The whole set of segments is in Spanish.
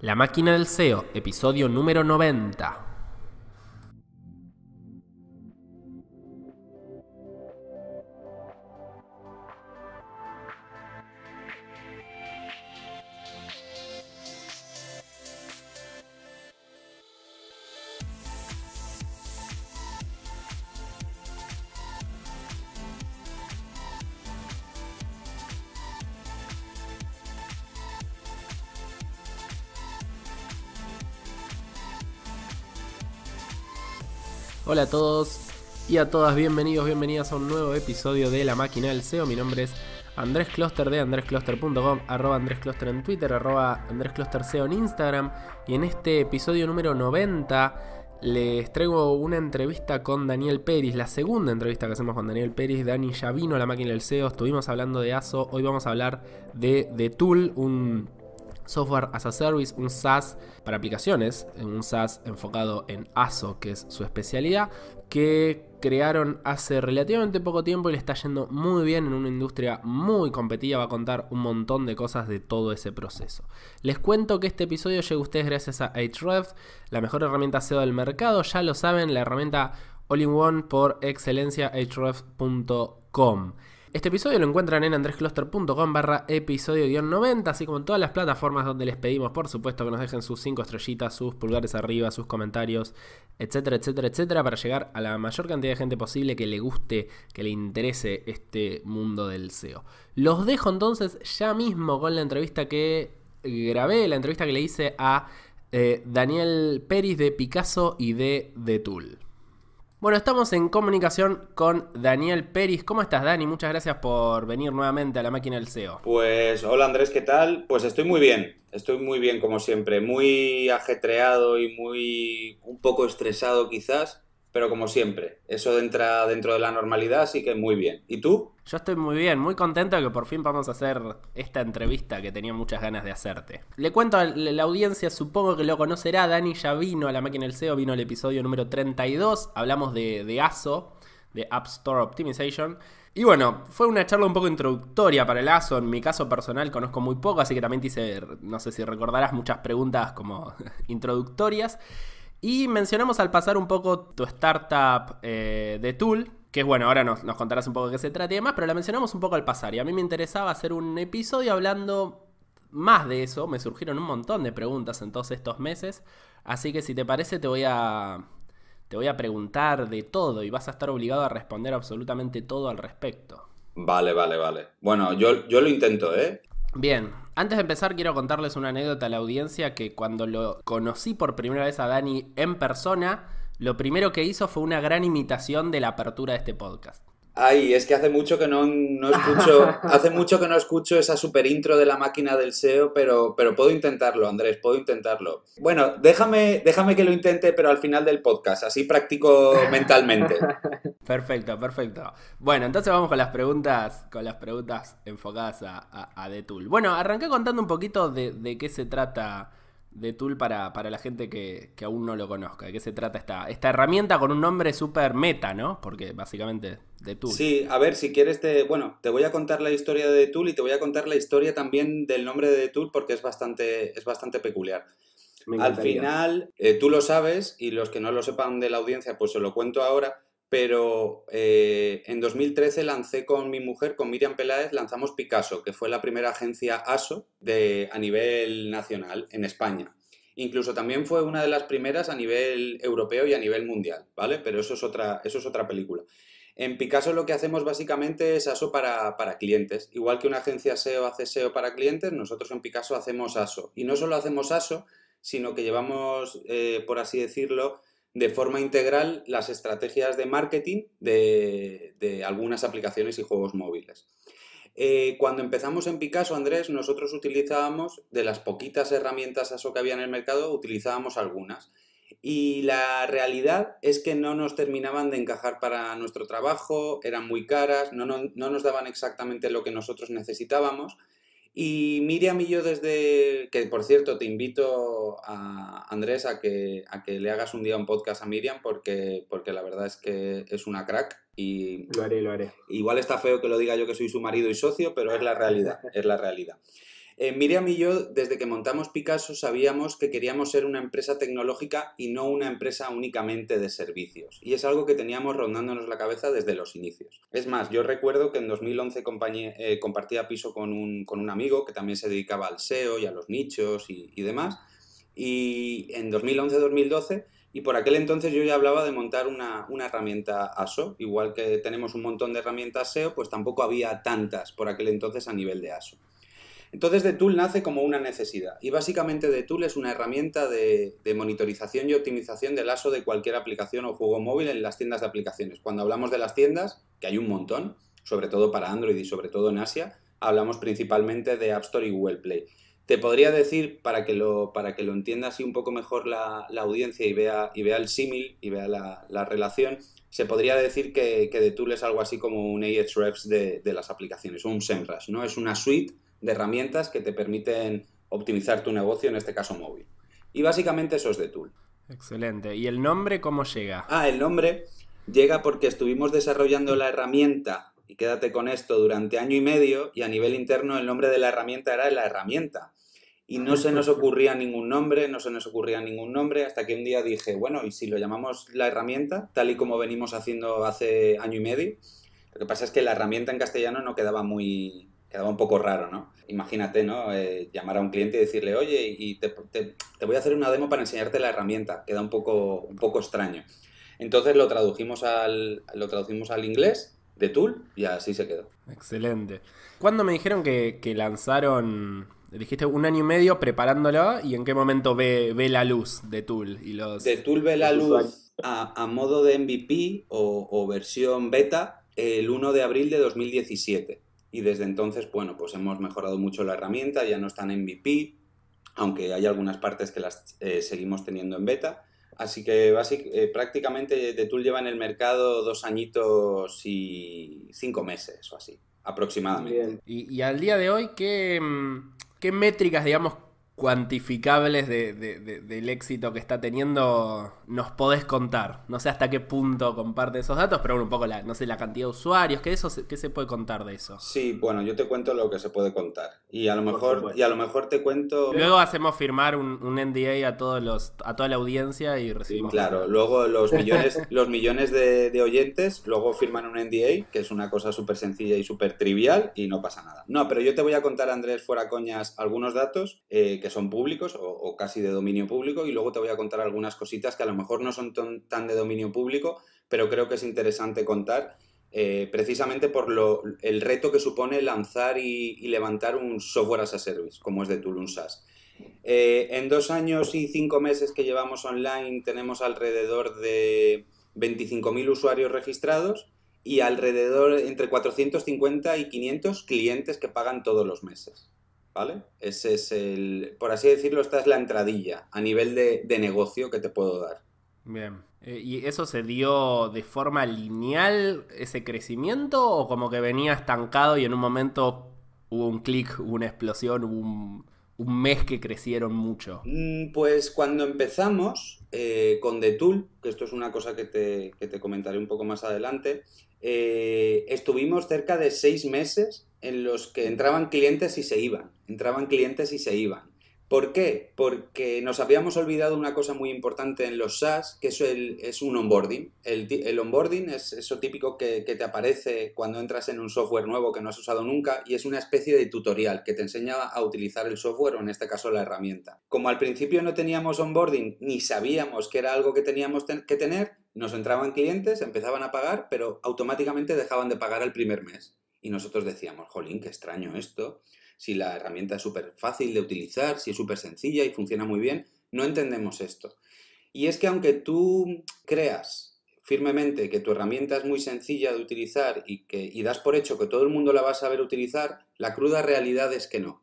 La máquina del SEO, episodio número 90. Hola a todos y a todas, bienvenidas a un nuevo episodio de La Máquina del SEO. Mi nombre es Andrés Closter de andrescloster.com, @andrescloster en Twitter, @andresclosterseo en Instagram. Y en este episodio número 90 les traigo una entrevista con Daniel Peris, la segunda entrevista que hacemos con Daniel Peris. Dani ya vino a La Máquina del SEO, estuvimos hablando de ASO, hoy vamos a hablar de The Tool, un Software as a Service, un SaaS para aplicaciones, un SaaS enfocado en ASO, que es su especialidad, que crearon hace relativamente poco tiempo y le está yendo muy bien en una industria muy competitiva. Va a contar un montón de cosas de todo ese proceso. Les cuento que este episodio llega a ustedes gracias a Ahrefs, la mejor herramienta SEO del mercado. Ya lo saben, la herramienta all-in-one por excelencia, ahrefs.com. Este episodio lo encuentran en andrescloster.com /episodio-90, así como en todas las plataformas donde les pedimos, por supuesto, que nos dejen sus 5 estrellitas, sus pulgares arriba, sus comentarios, etcétera, etcétera, etcétera, para llegar a la mayor cantidad de gente posible que le guste, que le interese este mundo del SEO. Los dejo entonces ya mismo con la entrevista que grabé, la entrevista que le hice a Daniel Peris de Picasso y de The Tool. Bueno, estamos en comunicación con Daniel Peris. ¿Cómo estás, Dani? Muchas gracias por venir nuevamente a La Máquina del SEO. Pues hola Andrés, ¿qué tal? Pues estoy muy bien como siempre, muy ajetreado y un poco estresado quizás, pero como siempre, eso entra dentro de la normalidad, así que muy bien. ¿Y tú? Yo estoy muy bien, muy contento de que por fin vamos a hacer esta entrevista que tenía muchas ganas de hacerte. Le cuento a la audiencia, supongo que lo conocerá, Dani ya vino a La Máquina del SEO, vino al episodio número 32, hablamos de ASO, de App Store Optimization. Y bueno, fue una charla un poco introductoria para el ASO. En mi caso personal conozco muy poco, así que también te hice, no sé si recordarás, muchas preguntas como introductorias. Y mencionamos al pasar un poco tu startup de Tool, que es bueno, ahora nos contarás un poco de qué se trata y demás, pero la mencionamos un poco al pasar. Y a mí me interesaba hacer un episodio hablando más de eso. Me surgieron un montón de preguntas en todos estos meses. Así que si te parece te voy a preguntar de todo y vas a estar obligado a responder absolutamente todo al respecto. Vale. Bueno, yo lo intento, ¿eh? Bien, antes de empezar quiero contarles una anécdota a la audiencia que cuando lo conocí por primera vez a Dani en persona, lo primero que hizo fue una gran imitación de la apertura de este podcast. Ay, es que hace mucho que no escucho esa super intro de La Máquina del SEO, pero puedo intentarlo, Andrés, puedo intentarlo. Bueno, déjame que lo intente, pero al final del podcast, así practico mentalmente. Perfecto. Bueno, entonces vamos con las preguntas enfocadas a The Tool. Bueno, arranqué contando un poquito de qué se trata The Tool para la gente que aún no lo conozca. ¿De qué se trata esta herramienta con un nombre súper meta, ¿no? Porque básicamente The Tool. Sí, a ver, si quieres te voy a contar la historia de The Tool y te voy a contar la historia también del nombre de The Tool porque es bastante peculiar. Al final, tú lo sabes y los que no lo sepan de la audiencia, pues se lo cuento ahora, pero en 2013 lancé con mi mujer, con Miriam Peláez, lanzamos Picasso, que fue la primera agencia ASO a nivel nacional en España. Incluso también fue una de las primeras a nivel europeo y a nivel mundial, ¿vale? Pero eso es otra película. En Picasso lo que hacemos básicamente es ASO para clientes. Igual que una agencia SEO hace SEO para clientes, nosotros en Picasso hacemos ASO. Y no solo hacemos ASO, sino que llevamos, por así decirlo, de forma integral las estrategias de marketing de algunas aplicaciones y juegos móviles. Cuando empezamos en Picasso, Andrés, nosotros utilizábamos, de las poquitas herramientas ASO que había en el mercado, utilizábamos algunas. Y la realidad es que no nos terminaban de encajar para nuestro trabajo, eran muy caras, no nos daban exactamente lo que nosotros necesitábamos. Y Miriam y yo que por cierto te invito a Andrés a que le hagas un día un podcast a Miriam porque la verdad es que es una crack y Lo haré. igual está feo que lo diga yo que soy su marido y socio, pero es la realidad. Miriam y yo, desde que montamos Picasso, sabíamos que queríamos ser una empresa tecnológica y no una empresa únicamente de servicios. Y es algo que teníamos rondándonos la cabeza desde los inicios. Es más, yo recuerdo que en 2011 compartía piso con un amigo que también se dedicaba al SEO y a los nichos y demás. Y en 2011-2012, y por aquel entonces yo ya hablaba de montar una herramienta ASO. Igual que tenemos un montón de herramientas SEO, pues tampoco había tantas por aquel entonces a nivel de ASO. Entonces DeTool nace como una necesidad y básicamente DeTool es una herramienta de monitorización y optimización del ASO de cualquier aplicación o juego móvil en las tiendas de aplicaciones. Cuando hablamos de las tiendas, que hay un montón, sobre todo para Android y sobre todo en Asia, hablamos principalmente de App Store y Google Play. Te podría decir, para que lo entienda así un poco mejor la audiencia y vea el símil y vea la relación, se podría decir que DeTool es algo así como un Ahrefs de las aplicaciones, o un SEMrush, ¿no? Es una suite de herramientas que te permiten optimizar tu negocio, en este caso móvil. Y básicamente eso es DeTool. Excelente. ¿Y el nombre cómo llega? El nombre llega porque estuvimos desarrollando la herramienta, y quédate con esto, durante año y medio, y a nivel interno el nombre de la herramienta era la herramienta. Y no se nos ocurría ningún nombre, hasta que un día dije, bueno, ¿y si lo llamamos la herramienta, tal y como venimos haciendo hace año y medio? Lo que pasa es que la herramienta en castellano no quedaba un poco raro, ¿no? Imagínate, ¿no? Llamar a un cliente y decirle, oye, y te voy a hacer una demo para enseñarte la herramienta. Queda un poco extraño. Entonces lo tradujimos al inglés, DeTool, y así se quedó. Excelente. ¿Cuándo me dijeron que lanzaron, dijiste, un año y medio preparándolo, y en qué momento ve la luz DeTool? DeTool ve la luz a modo de MVP o versión beta el 1 de abril de 2017. Y desde entonces, bueno, pues hemos mejorado mucho la herramienta, ya no está en MVP, aunque hay algunas partes que las seguimos teniendo en beta. Así que prácticamente DeTool lleva en el mercado 2 añitos y 5 meses o así, aproximadamente. Y al día de hoy, ¿qué métricas, digamos, cuantificables del éxito que está teniendo nos podés contar? No sé hasta qué punto comparte esos datos, pero bueno, un poco la cantidad de usuarios, ¿qué se puede contar de eso? Sí, bueno, yo te cuento lo que se puede contar y a lo mejor te cuento. Luego hacemos firmar un NDA a toda la audiencia y recibimos. Claro, luego los millones de oyentes luego firman un NDA, que es una cosa súper sencilla y súper trivial y no pasa nada. No, pero yo te voy a contar, Andrés, fuera coñas, algunos datos que son públicos o casi de dominio público, y luego te voy a contar algunas cositas que a lo mejor no son tan de dominio público, pero creo que es interesante contar, precisamente por el reto que supone lanzar y levantar un software as a service, como es DeTool, un SaaS. En 2 años y 5 meses que llevamos online tenemos alrededor de 25.000 usuarios registrados y alrededor entre 450 y 500 clientes que pagan todos los meses. ¿Vale? Ese es por así decirlo, esta es la entradilla a nivel de negocio que te puedo dar. Bien. ¿Y eso se dio de forma lineal, ese crecimiento, o como que venía estancado y en un momento hubo un clic, hubo una explosión, hubo un mes que crecieron mucho? Pues cuando empezamos con DeTool, que esto es una cosa que te comentaré un poco más adelante, estuvimos cerca de 6 meses en los que entraban clientes y se iban. ¿Por qué? Porque nos habíamos olvidado una cosa muy importante en los SaaS, que eso es un onboarding. El onboarding es eso típico que te aparece cuando entras en un software nuevo que no has usado nunca, y es una especie de tutorial que te enseña a utilizar el software, o en este caso la herramienta. Como al principio no teníamos onboarding ni sabíamos que era algo que teníamos que tener, nos entraban clientes, empezaban a pagar, pero automáticamente dejaban de pagar al primer mes. Y nosotros decíamos, jolín, qué extraño esto. Si la herramienta es súper fácil de utilizar, si es súper sencilla y funciona muy bien, no entendemos esto. Y es que aunque tú creas firmemente que tu herramienta es muy sencilla de utilizar y das por hecho que todo el mundo la va a saber utilizar, la cruda realidad es que no.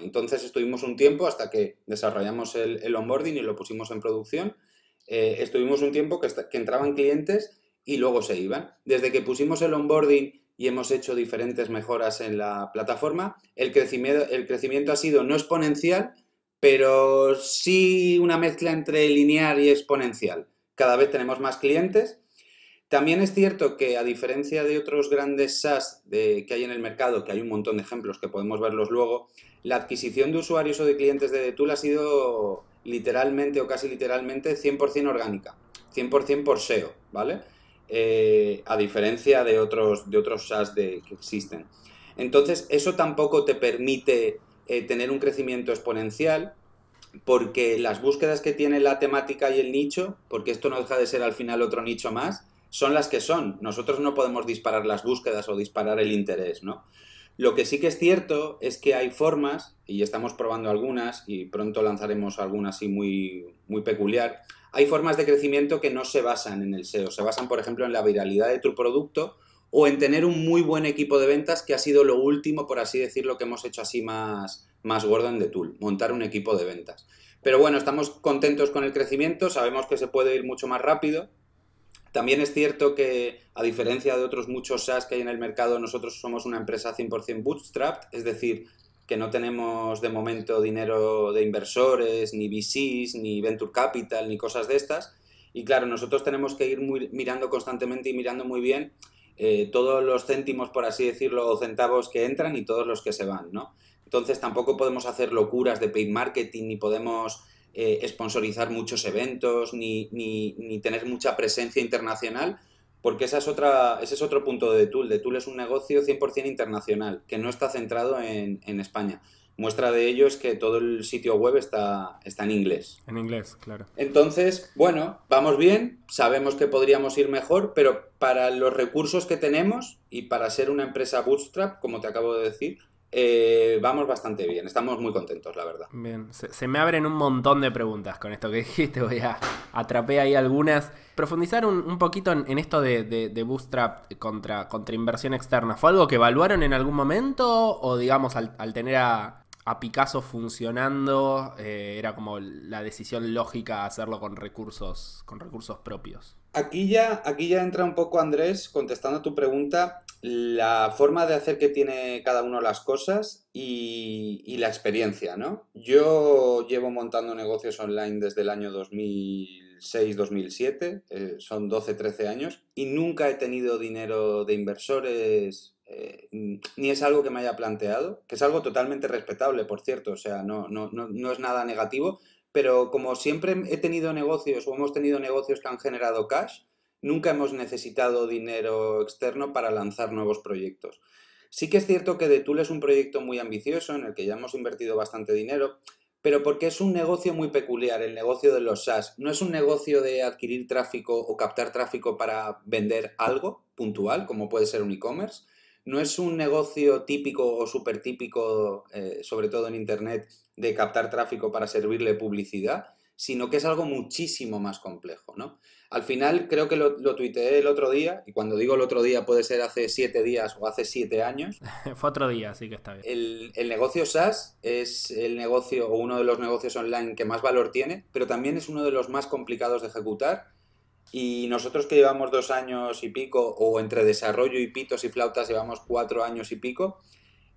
Entonces estuvimos un tiempo hasta que desarrollamos el onboarding y lo pusimos en producción. Estuvimos un tiempo que entraban clientes y luego se iban. Desde que pusimos el onboarding y hemos hecho diferentes mejoras en la plataforma, el crecimiento ha sido no exponencial, pero sí una mezcla entre lineal y exponencial. Cada vez tenemos más clientes, También es cierto que a diferencia de otros grandes SaaS que hay en el mercado, que hay un montón de ejemplos que podemos verlos luego, la adquisición de usuarios o de clientes de DeTool ha sido literalmente o casi literalmente 100% orgánica, 100% por SEO, ¿vale? A diferencia de otros SaaS que existen. Entonces, eso tampoco te permite tener un crecimiento exponencial, porque las búsquedas que tiene la temática y el nicho, porque esto no deja de ser al final otro nicho más, son las que son. Nosotros no podemos disparar las búsquedas o disparar el interés, ¿no? Lo que sí que es cierto es que hay formas, y estamos probando algunas, y pronto lanzaremos alguna así muy, muy peculiar, hay formas de crecimiento que no se basan en el SEO, se basan, por ejemplo, en la viralidad de tu producto o en tener un muy buen equipo de ventas, que ha sido lo último, por así decirlo, que hemos hecho así más gordo en DeTool, montar un equipo de ventas. Pero bueno, estamos contentos con el crecimiento, sabemos que se puede ir mucho más rápido. También es cierto que, a diferencia de otros muchos SaaS que hay en el mercado, nosotros somos una empresa 100% bootstrapped, es decir, que no tenemos de momento dinero de inversores, ni VCs, ni Venture Capital, ni cosas de estas. Y claro, nosotros tenemos que ir mirando constantemente y mirando muy bien todos los céntimos, por así decirlo, o centavos que entran y todos los que se van, ¿no? Entonces tampoco podemos hacer locuras de paid marketing, ni podemos sponsorizar muchos eventos, ni tener mucha presencia internacional, porque ese es otro punto de DeTool. DeTool es un negocio 100% internacional, que no está centrado en España. Muestra de ello es que todo el sitio web está en inglés. En inglés, claro. Entonces, bueno, vamos bien, sabemos que podríamos ir mejor, pero para los recursos que tenemos y para ser una empresa bootstrap, como te acabo de decir, vamos bastante bien, estamos muy contentos, la verdad. Bien, se me abren un montón de preguntas con esto que dijiste, voy a atrapé ahí algunas. Profundizar un poquito en esto de bootstrap contra inversión externa. ¿Fue algo que evaluaron en algún momento o digamos al tener a Picasso funcionando era como la decisión lógica hacerlo con recursos propios? Aquí ya entra un poco, Andrés, contestando a tu pregunta, la forma de hacer que tiene cada uno las cosas y la experiencia, ¿no? Yo llevo montando negocios online desde el año 2006-2007, son 12-13 años, y nunca he tenido dinero de inversores, ni es algo que me haya planteado, que es algo totalmente respetable, por cierto, o sea, no es nada negativo. Pero como siempre he tenido negocios o hemos tenido negocios que han generado cash, nunca hemos necesitado dinero externo para lanzar nuevos proyectos. Sí que es cierto que DeTool es un proyecto muy ambicioso en el que ya hemos invertido bastante dinero, pero porque es un negocio muy peculiar, el negocio de los SaaS. No es un negocio de adquirir tráfico o captar tráfico para vender algo puntual, como puede ser un e-commerce. No es un negocio típico o súper típico, sobre todo en Internet, de captar tráfico para servirle publicidad, sino que es algo muchísimo más complejo, ¿no? Al final creo que lo tuiteé el otro día, y cuando digo el otro día puede ser hace 7 días o hace 7 años. Fue otro día, así que está bien. El negocio SaaS es el negocio o uno de los negocios online que más valor tiene, pero también es uno de los más complicados de ejecutar. Y nosotros que llevamos 2 años y pico, o entre desarrollo y pitos y flautas llevamos 4 años y pico,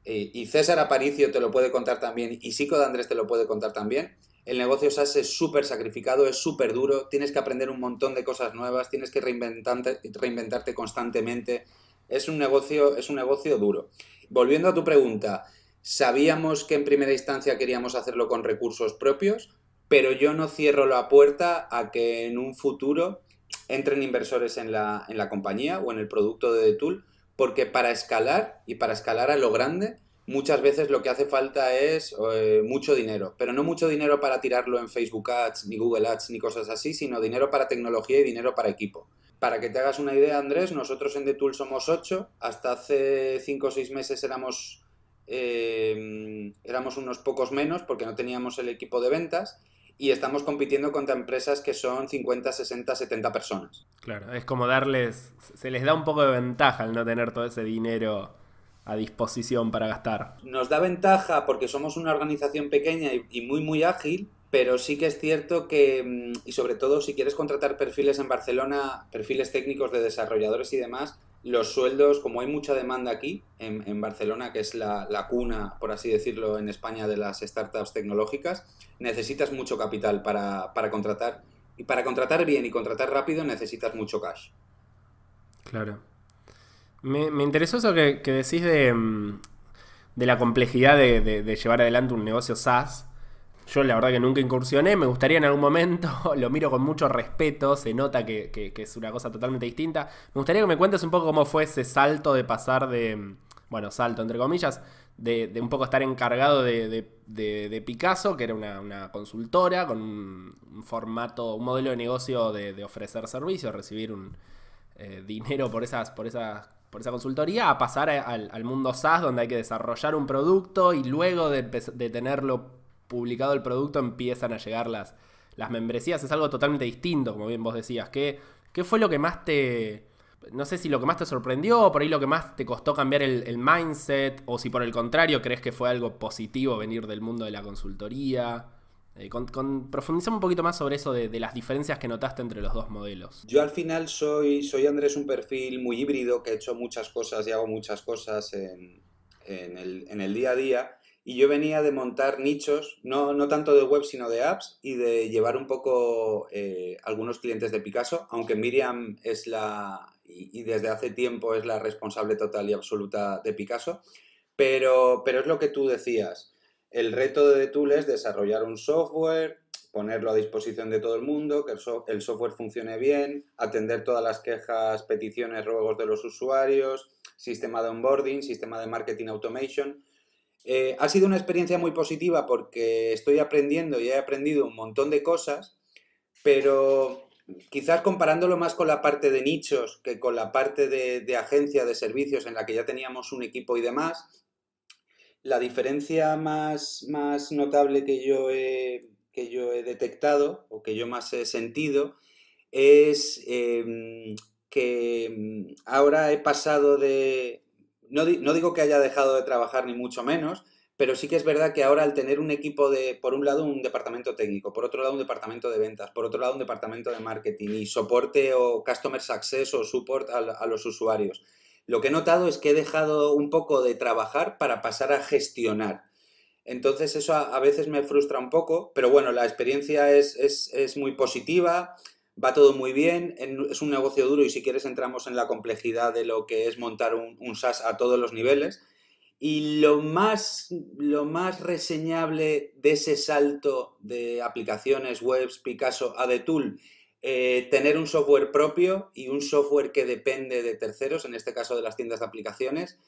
y César Aparicio te lo puede contar también, y Sico de Andrés te lo puede contar también, el negocio SaaS es súper sacrificado, es súper duro, tienes que aprender un montón de cosas nuevas, tienes que reinventarte constantemente, es un negocio duro. Volviendo a tu pregunta, sabíamos que en primera instancia queríamos hacerlo con recursos propios, pero yo no cierro la puerta a que en un futuro entren inversores en la compañía o en el producto de DeTool, porque para escalar y para escalar a lo grande, muchas veces lo que hace falta es mucho dinero, pero no mucho dinero para tirarlo en Facebook Ads, ni Google Ads, ni cosas así, sino dinero para tecnología y dinero para equipo. Para que te hagas una idea, Andrés, nosotros en DeTool somos 8, hasta hace 5 o 6 meses éramos unos pocos menos porque no teníamos el equipo de ventas. Y estamos compitiendo contra empresas que son 50, 60, 70 personas. Claro, es como se les da un poco de ventaja al no tener todo ese dinero a disposición para gastar. Nos da ventaja porque somos una organización pequeña y muy, muy ágil, pero sí que es cierto que, y sobre todo si quieres contratar perfiles en Barcelona, perfiles técnicos de desarrolladores y demás, los sueldos, como hay mucha demanda aquí, en Barcelona, que es la cuna, por así decirlo, en España de las startups tecnológicas, necesitas mucho capital para contratar. Y para contratar bien y contratar rápido necesitas mucho cash. Claro. Me interesó eso que decís de la complejidad de llevar adelante un negocio SaaS. Yo la verdad que nunca incursioné, me gustaría en algún momento, lo miro con mucho respeto, se nota que es una cosa totalmente distinta. Me gustaría que me cuentes un poco cómo fue ese salto de pasar bueno, salto entre comillas, de un poco estar encargado de Picasso, que era una consultora con un formato, un modelo de negocio de ofrecer servicios, recibir dinero por esa consultoría, a pasar al mundo SaaS, donde hay que desarrollar un producto y luego de tenerlo publicado el producto empiezan a llegar las membresías. Es algo totalmente distinto, como bien vos decías. ¿Qué fue lo que más no sé si lo que más te sorprendió, o por ahí lo que más te costó cambiar el mindset, o si por el contrario crees que fue algo positivo venir del mundo de la consultoría? Profundizamos un poquito más sobre eso de las diferencias que notaste entre los dos modelos. Yo al final soy Andrés, un perfil muy híbrido, que he hecho muchas cosas y hago muchas cosas en el día a día. Y yo venía de montar nichos, no tanto de web, sino de apps, y de llevar un poco algunos clientes de Picasso, aunque Miriam y desde hace tiempo es la responsable total y absoluta de Picasso. Pero es lo que tú decías. El reto de Tool es desarrollar un software, ponerlo a disposición de todo el mundo, que el software funcione bien, atender todas las quejas, peticiones, ruegos de los usuarios, sistema de onboarding, sistema de marketing automation. Ha sido una experiencia muy positiva porque estoy aprendiendo y he aprendido un montón de cosas, pero quizás comparándolo más con la parte de nichos que con la parte de agencia de servicios en la que ya teníamos un equipo y demás, la diferencia más notable que yo he detectado o que yo más he sentido es que ahora he pasado no digo que haya dejado de trabajar ni mucho menos, pero sí que es verdad que ahora al tener un equipo por un lado un departamento técnico, por otro lado un departamento de ventas, por otro lado un departamento de marketing y soporte o customer success o support a los usuarios, lo que he notado es que he dejado un poco de trabajar para pasar a gestionar. Entonces eso a veces me frustra un poco, pero bueno, la experiencia es muy positiva, va todo muy bien, es un negocio duro y si quieres entramos en la complejidad de lo que es montar un SaaS a todos los niveles. Y lo más reseñable de ese salto de aplicaciones, webs, Picasso a The Tool, tener un software propio y un software que depende de terceros, en este caso de las tiendas de aplicaciones.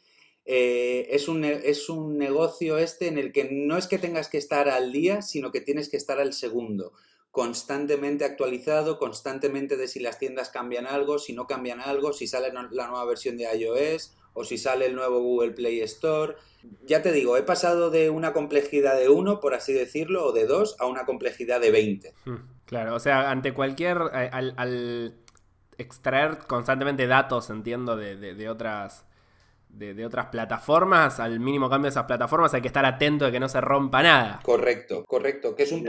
Es un negocio en el que no es que tengas que estar al día, sino que tienes que estar al segundo, constantemente actualizado, constantemente de si las tiendas cambian algo, si no cambian algo, si sale la nueva versión de iOS o si sale el nuevo Google Play Store. Ya te digo, he pasado de una complejidad de 1, por así decirlo, o de 2, a una complejidad de 20. Claro, o sea, ante al extraer constantemente datos, entiendo, de otras plataformas, al mínimo cambio de esas plataformas hay que estar atento de que no se rompa nada. Correcto, correcto. Que es un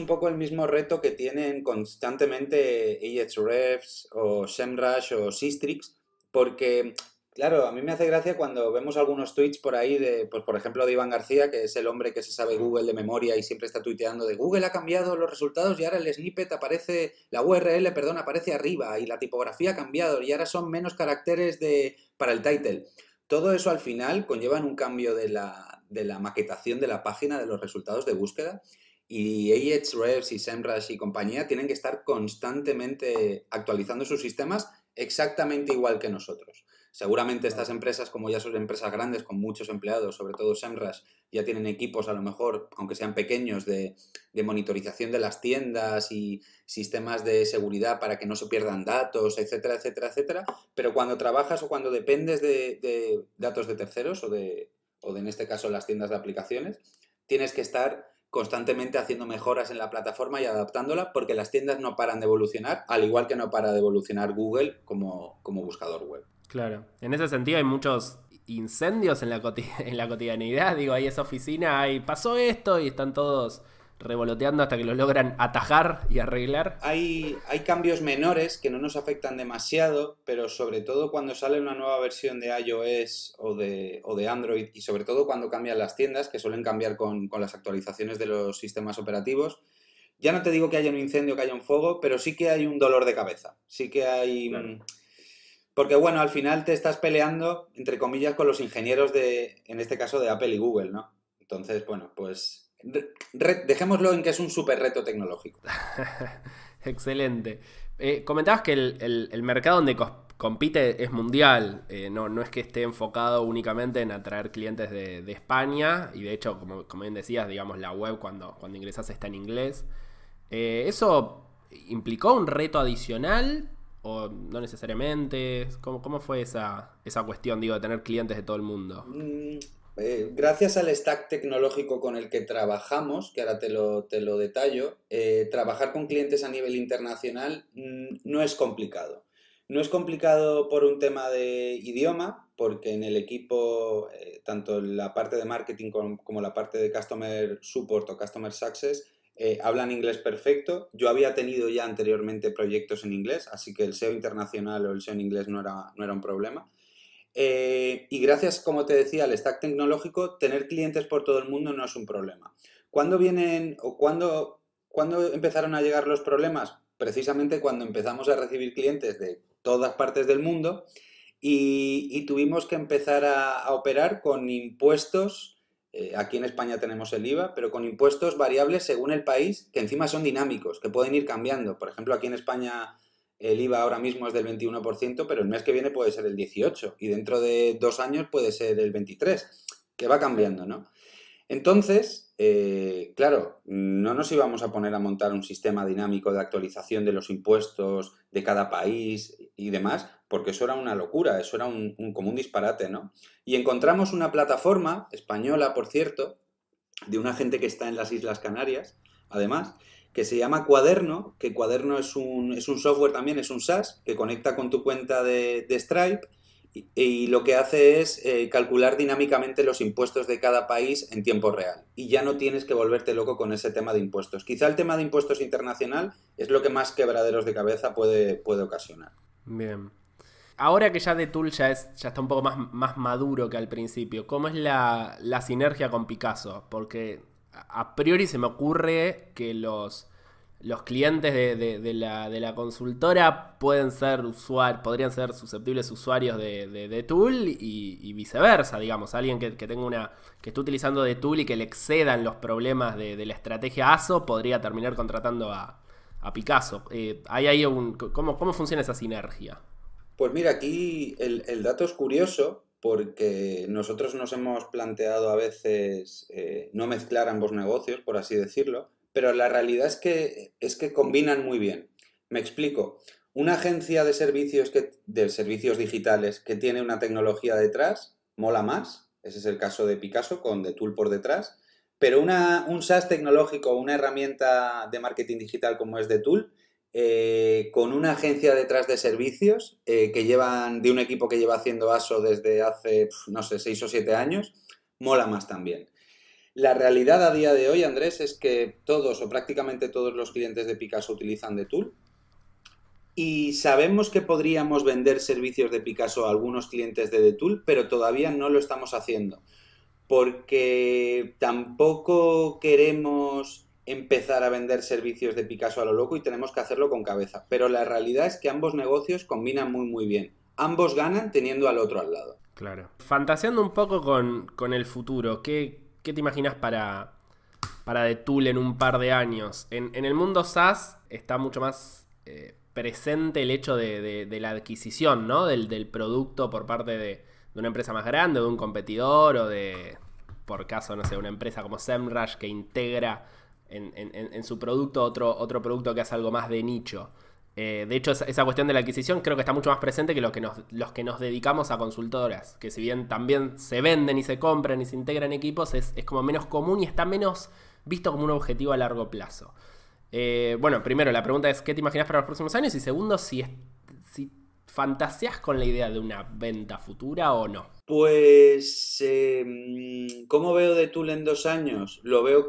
poco el mismo reto que tienen constantemente Ahrefs o SEMrush o Sistrix, porque, claro, a mí me hace gracia cuando vemos algunos tweets por ahí pues por ejemplo, de Iván García, que es el hombre que se sabe Google de memoria y siempre está tuiteando de Google ha cambiado los resultados y ahora el snippet aparece, la URL, perdón, aparece arriba y la tipografía ha cambiado y ahora son menos caracteres para el title. Todo eso al final conlleva un cambio de la maquetación de la página, de los resultados de búsqueda, y Ahrefs y SEMrush y compañía tienen que estar constantemente actualizando sus sistemas exactamente igual que nosotros. Seguramente estas empresas, como ya son empresas grandes con muchos empleados, sobre todo SEMrush, ya tienen equipos a lo mejor, aunque sean pequeños, de monitorización de las tiendas y sistemas de seguridad para que no se pierdan datos, etcétera, etcétera, etcétera. Pero cuando trabajas o cuando dependes de datos de terceros en este caso las tiendas de aplicaciones, tienes que estar constantemente haciendo mejoras en la plataforma y adaptándola porque las tiendas no paran de evolucionar, al igual que no para de evolucionar Google como buscador web. Claro. En ese sentido hay muchos incendios en la cotidianidad. Digo, hay esa oficina, pasó esto y están todos revoloteando hasta que lo logran atajar y arreglar. Hay cambios menores que no nos afectan demasiado, pero sobre todo cuando sale una nueva versión de iOS o de Android y sobre todo cuando cambian las tiendas, que suelen cambiar con las actualizaciones de los sistemas operativos. Ya no te digo que haya un incendio, que haya un fuego, pero sí que hay un dolor de cabeza. Sí que hay... Claro. Porque bueno, al final te estás peleando, entre comillas, con los ingenieros en este caso, de Apple y Google, ¿no? Entonces, bueno, pues dejémoslo en que es un súper reto tecnológico. Excelente. Comentabas que el mercado donde compite es mundial, no es que esté enfocado únicamente en atraer clientes de España, y de hecho, como bien decías, digamos, la web cuando ingresas está en inglés. ¿Eso implicó un reto adicional o no necesariamente? ¿Cómo fue esa cuestión, digo, de tener clientes de todo el mundo? Gracias al stack tecnológico con el que trabajamos, que ahora te lo detallo, trabajar con clientes a nivel internacional no es complicado. No es complicado por un tema de idioma, porque en el equipo, tanto la parte de marketing como la parte de Customer Support o Customer Success, hablan inglés perfecto. Yo había tenido ya anteriormente proyectos en inglés, así que el SEO internacional o el SEO en inglés no era un problema. Y gracias, como te decía, al stack tecnológico, tener clientes por todo el mundo no es un problema. ¿Cuándo vienen o cuándo empezaron a llegar los problemas? Precisamente cuando empezamos a recibir clientes de todas partes del mundo y tuvimos que empezar a operar con impuestos. Aquí en España tenemos el IVA, pero con impuestos variables según el país, que encima son dinámicos, que pueden ir cambiando. Por ejemplo, aquí en España el IVA ahora mismo es del 21%, pero el mes que viene puede ser el 18% y dentro de 2 años puede ser el 23%, que va cambiando, ¿no? Entonces, claro, no nos íbamos a poner a montar un sistema dinámico de actualización de los impuestos de cada país y demás, porque eso era una locura, eso era como un disparate, ¿no? Y encontramos una plataforma española, por cierto, de una gente que está en las Islas Canarias, además, que se llama Cuaderno, que Cuaderno es un software también, es un SaaS, que conecta con tu cuenta de Stripe y lo que hace es calcular dinámicamente los impuestos de cada país en tiempo real. Y ya no tienes que volverte loco con ese tema de impuestos. Quizá el tema de impuestos internacional es lo que más quebraderos de cabeza puede ocasionar. Bien. Ahora que ya The Tool ya está un poco más maduro que al principio, ¿cómo es la sinergia con Picasso? Porque a priori se me ocurre que los clientes de la consultora podrían ser susceptibles usuarios de Tool y viceversa, digamos. Alguien que que esté utilizando The Tool y que le excedan los problemas de la estrategia ASO podría terminar contratando a Picasso. ¿Cómo funciona esa sinergia? Pues mira, aquí el dato es curioso porque nosotros nos hemos planteado a veces no mezclar ambos negocios, por así decirlo, pero la realidad es que combinan muy bien. Me explico. Una agencia de servicios digitales que tiene una tecnología detrás, mola más. Ese es el caso de Picasso con The Tool por detrás. Pero un SaaS tecnológico, una herramienta de marketing digital como es The Tool, con una agencia detrás de servicios de un equipo que lleva haciendo ASO desde hace, no sé, 6 o 7 años, mola más también. La realidad a día de hoy, Andrés, es que todos o prácticamente todos los clientes de Picasso utilizan The Tool y sabemos que podríamos vender servicios de Picasso a algunos clientes de The Tool, pero todavía no lo estamos haciendo porque tampoco queremos empezar a vender servicios de Picasso a lo loco y tenemos que hacerlo con cabeza. Pero la realidad es que ambos negocios combinan muy muy bien. Ambos ganan teniendo al otro al lado. Claro. Fantaseando un poco con el futuro, ¿qué te imaginas para The Tool en un par de años? En el mundo SaaS está mucho más presente el hecho de la adquisición, ¿no? Del producto por parte de una empresa más grande, o de un competidor, o por caso, no sé, una empresa como SEMrush que integra en su producto otro producto que hace algo más de nicho. De hecho, esa cuestión de la adquisición creo que está mucho más presente que los que nos dedicamos a consultoras, que si bien también se venden y se compran y se integran equipos, es como menos común y está menos visto como un objetivo a largo plazo. Bueno, primero, la pregunta es ¿qué te imaginas para los próximos años? Y segundo, si fantaseas con la idea de una venta futura o no. Pues, ¿cómo veo The Tool en 2 años? Lo veo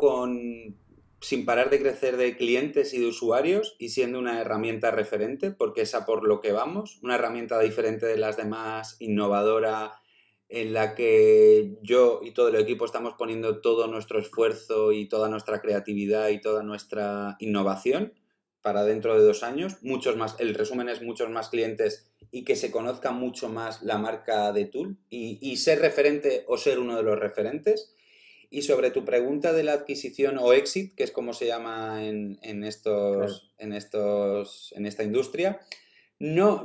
sin parar de crecer de clientes y de usuarios y siendo una herramienta referente, porque es a por lo que vamos, una herramienta diferente de las demás, innovadora, en la que yo y todo el equipo estamos poniendo todo nuestro esfuerzo y toda nuestra creatividad y toda nuestra innovación para dentro de 2 años, muchos más, el resumen es muchos más clientes y que se conozca mucho más la marca de Tool y ser referente o ser uno de los referentes. Y sobre tu pregunta de la adquisición o exit, que es como se llama en esta industria, no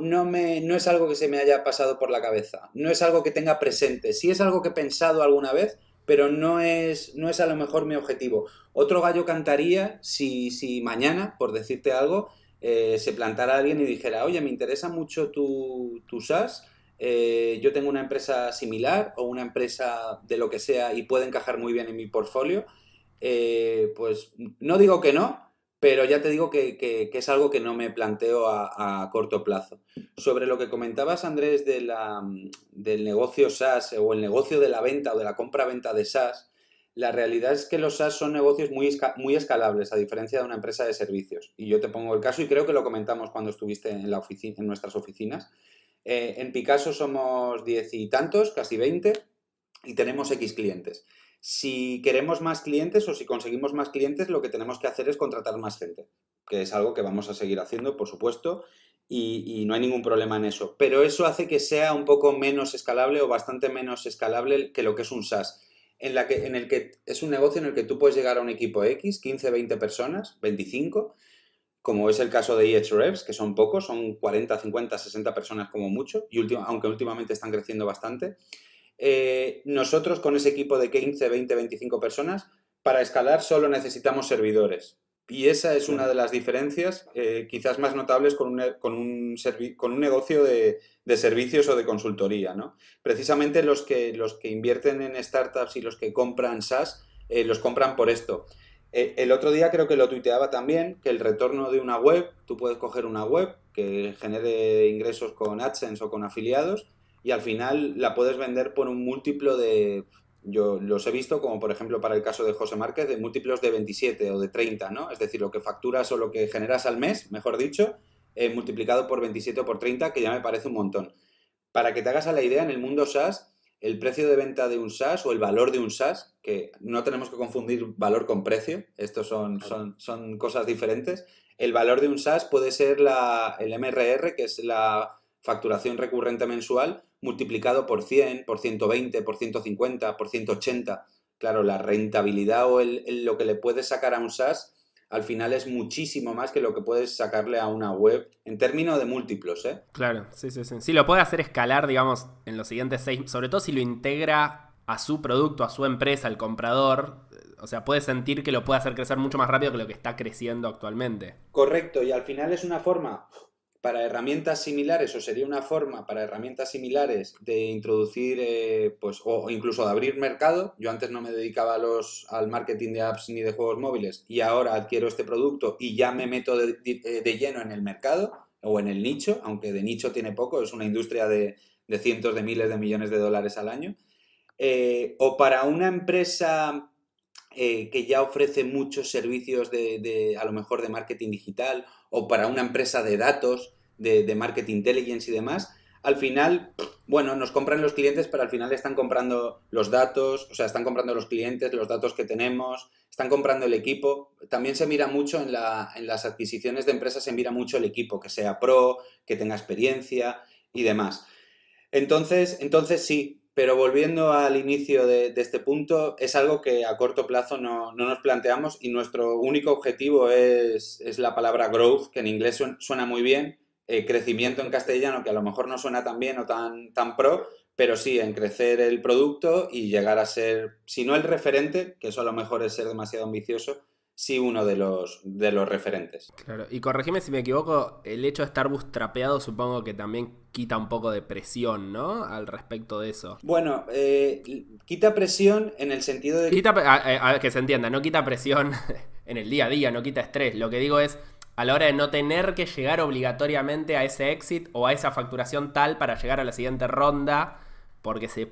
es algo que se me haya pasado por la cabeza, no es algo que tenga presente, sí es algo que he pensado alguna vez, pero no es a lo mejor mi objetivo. Otro gallo cantaría si mañana, por decirte algo, se plantara alguien y dijera, oye, me interesa mucho tu SaaS, yo tengo una empresa similar o una empresa de lo que sea y puede encajar muy bien en mi portfolio, pues no digo que no, pero ya te digo que es algo que no me planteo a corto plazo. Sobre lo que comentabas, Andrés, del negocio SaaS o el negocio de la venta o de la compra-venta de SaaS, la realidad es que los SaaS son negocios muy escalables, a diferencia de una empresa de servicios. Y yo te pongo el caso, y creo que lo comentamos cuando estuviste en nuestras oficinas. En Picasso somos 10 y tantos, casi 20, y tenemos X clientes. Si queremos más clientes o si conseguimos más clientes, lo que tenemos que hacer es contratar más gente, que es algo que vamos a seguir haciendo, por supuesto, y no hay ningún problema en eso. Pero eso hace que sea un poco menos escalable o bastante menos escalable que lo que es un SaaS, en el que es un negocio en el que tú puedes llegar a un equipo X, 15, 20 personas, 25, como es el caso de Ahrefs, que son pocos, son 40, 50, 60 personas como mucho, aunque últimamente están creciendo bastante. Nosotros con ese equipo de 15, 20, 25 personas, para escalar solo necesitamos servidores. Y esa es una de las diferencias quizás más notables con un negocio de servicios o de consultoría, ¿no? Precisamente los que invierten en startups y los que compran SaaS, los compran por esto. El otro día creo que lo tuiteaba también, que el retorno de una web, tú puedes coger una web que genere ingresos con AdSense o con afiliados y al final la puedes vender por un múltiplo yo los he visto, como por ejemplo para el caso de José Márquez, de múltiplos de 27 o de 30, ¿no? Es decir, lo que facturas o lo que generas al mes, mejor dicho, multiplicado por 27 o por 30, que ya me parece un montón. Para que te hagas a la idea, en el mundo SaaS, el precio de venta de un SaaS o el valor de un SaaS, que no tenemos que confundir valor con precio, estos son cosas diferentes, el valor de un SaaS puede ser el MRR, que es la facturación recurrente mensual, multiplicado por 100, por 120, por 150, por 180. Claro, la rentabilidad o lo que le puedes sacar a un SaaS al final es muchísimo más que lo que puedes sacarle a una web en términos de múltiplos, ¿eh? Claro, sí. Sí, lo puede hacer escalar, digamos, en los siguientes 6, sobre todo si lo integra a su producto, a su empresa, al comprador. O sea, puede sentir que lo puede hacer crecer mucho más rápido que lo que está creciendo actualmente. Correcto, y al final es una forma para herramientas similares, o sería una forma para herramientas similares de introducir, pues, o incluso de abrir mercado. Yo antes no me dedicaba al marketing de apps ni de juegos móviles y ahora adquiero este producto y ya me meto de lleno en el mercado o en el nicho, aunque de nicho tiene poco, es una industria de cientos de miles de millones de dólares al año. O para una empresa que ya ofrece muchos servicios a lo mejor de marketing digital, o para una empresa de datos, de marketing intelligence y demás, al final, bueno, nos compran los clientes, pero al final están comprando los datos, o sea, están comprando los clientes, los datos que tenemos, están comprando el equipo. También se mira mucho en las adquisiciones de empresas, se mira mucho el equipo, que sea pro, que tenga experiencia y demás. Entonces sí. Pero volviendo al inicio de este punto, es algo que a corto plazo no nos planteamos y nuestro único objetivo es la palabra growth, que en inglés suena muy bien, crecimiento en castellano, que a lo mejor no suena tan bien o tan pro, pero sí en crecer el producto y llegar a ser, si no el referente, que eso a lo mejor es ser demasiado ambicioso, sí uno de los referentes. Claro, y corregime si me equivoco, el hecho de estar bootstrapeado supongo que también quita un poco de presión, ¿no? Al respecto de eso. Bueno, quita presión en el sentido de... que se entienda, no quita presión en el día a día, no quita estrés. Lo que digo es, a la hora de no tener que llegar obligatoriamente a ese exit o a esa facturación tal para llegar a la siguiente ronda, porque se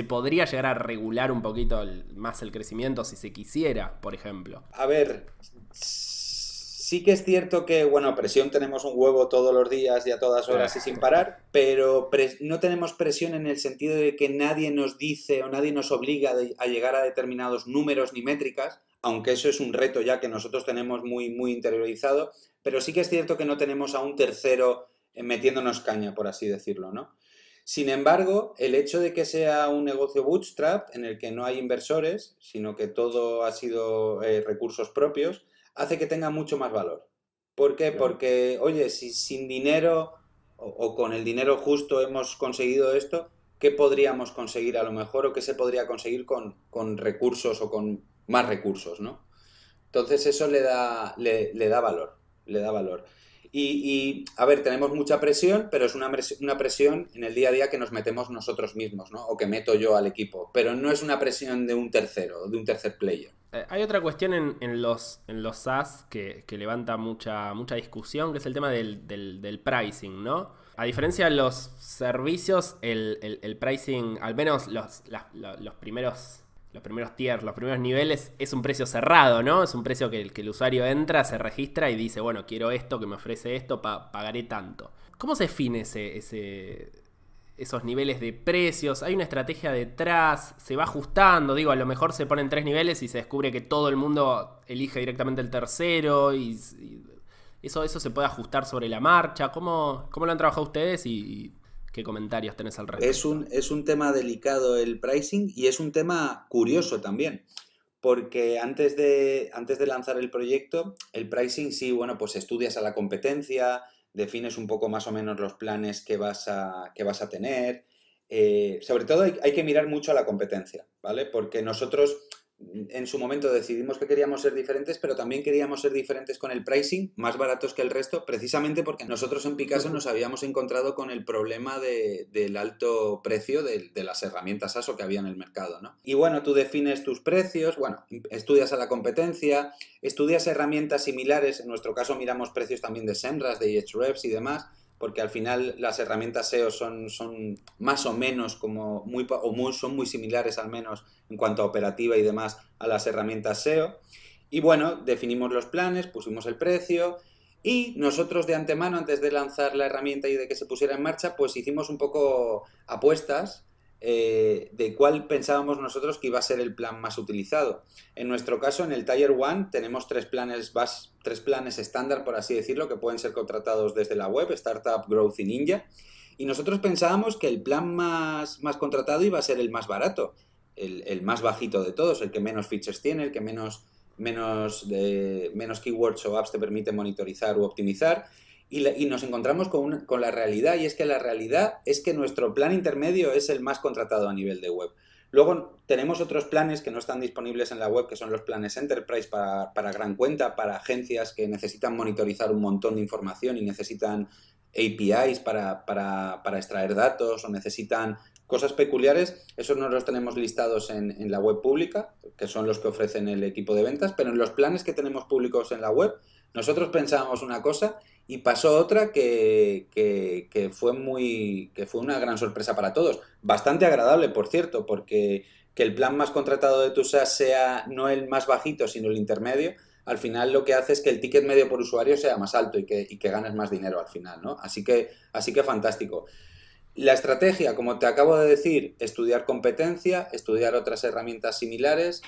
podría llegar a regular un poquito más el crecimiento si se quisiera, por ejemplo. A ver, sí que es cierto que, bueno, presión tenemos un huevo todos los días y a todas horas y sin parar, pero no tenemos presión en el sentido de que nadie nos dice o nadie nos obliga a llegar a determinados números ni métricas, aunque eso es un reto ya que nosotros tenemos muy, muy interiorizado, pero sí que es cierto que no tenemos a un tercero metiéndonos caña, por así decirlo, ¿no? Sin embargo, el hecho de que sea un negocio bootstrap en el que no hay inversores, sino que todo ha sido recursos propios, hace que tenga mucho más valor. ¿Por qué? Claro. Porque, oye, si sin dinero o con el dinero justo hemos conseguido esto, ¿qué podríamos conseguir a lo mejor o qué se podría conseguir con recursos o con más recursos, ¿no? Entonces eso le da valor, le da valor. A ver, tenemos mucha presión, pero es una presión en el día a día que nos metemos nosotros mismos, ¿no? O que meto yo al equipo, pero no es una presión de un tercero, de un tercer player. Hay otra cuestión en los SaaS que levanta mucha discusión, que es el tema del pricing, ¿no? A diferencia de los servicios, el pricing, al menos los primeros tiers, los primeros niveles, es un precio cerrado, ¿no? Es un precio que el usuario entra, se registra y dice, bueno, quiero esto, que me ofrece esto, pagaré tanto. ¿Cómo se define esos niveles de precios? ¿Hay una estrategia detrás? ¿Se va ajustando? Digo, a lo mejor se ponen 3 niveles y se descubre que todo el mundo elige directamente el tercero y eso se puede ajustar sobre la marcha. ¿Cómo lo han trabajado ustedes y qué comentarios tenés al respecto? Es un tema delicado el pricing y es un tema curioso también, porque antes de lanzar el proyecto, el pricing sí, bueno, pues estudias a la competencia, defines un poco más o menos los planes que vas a tener. Sobre todo hay que mirar mucho a la competencia, ¿vale? Porque nosotros en su momento decidimos que queríamos ser diferentes, pero también queríamos ser diferentes con el pricing, más baratos que el resto, precisamente porque nosotros en Picasso nos habíamos encontrado con el problema del alto precio de las herramientas ASO que había en el mercado, ¿no? Y bueno, tú defines tus precios, bueno, estudias a la competencia, estudias herramientas similares, en nuestro caso miramos precios también de SEMrush, de Ahrefs y demás, porque al final las herramientas SEO son más o menos como son muy similares al menos en cuanto a operativa y demás a las herramientas SEO. Y bueno, definimos los planes, pusimos el precio y nosotros de antemano, antes de lanzar la herramienta y de que se pusiera en marcha, pues hicimos un poco apuestas de cuál pensábamos nosotros que iba a ser el plan más utilizado. En nuestro caso, en el Tier 1 tenemos tres planes estándar, por así decirlo, que pueden ser contratados desde la web, Startup, Growth y Ninja. Y nosotros pensábamos que el plan más contratado iba a ser el más barato, el más bajito de todos, el que menos features tiene, el que menos keywords o apps te permite monitorizar u optimizar. Y nos encontramos con la realidad, y es que la realidad es que nuestro plan intermedio es el más contratado a nivel de web. Luego tenemos otros planes que no están disponibles en la web, que son los planes Enterprise para gran cuenta, para agencias que necesitan monitorizar un montón de información y necesitan APIs para extraer datos o necesitan cosas peculiares. Esos no los tenemos listados en la web pública, que son los que ofrecen el equipo de ventas, pero en los planes que tenemos públicos en la web, nosotros pensábamos una cosa y pasó otra que fue una gran sorpresa para todos. Bastante agradable, por cierto, porque que el plan más contratado de tu SaaS sea no el más bajito, sino el intermedio, al final lo que hace es que el ticket medio por usuario sea más alto y que ganes más dinero al final, ¿no? Así que fantástico. La estrategia, como te acabo de decir, estudiar competencia, estudiar otras herramientas similares.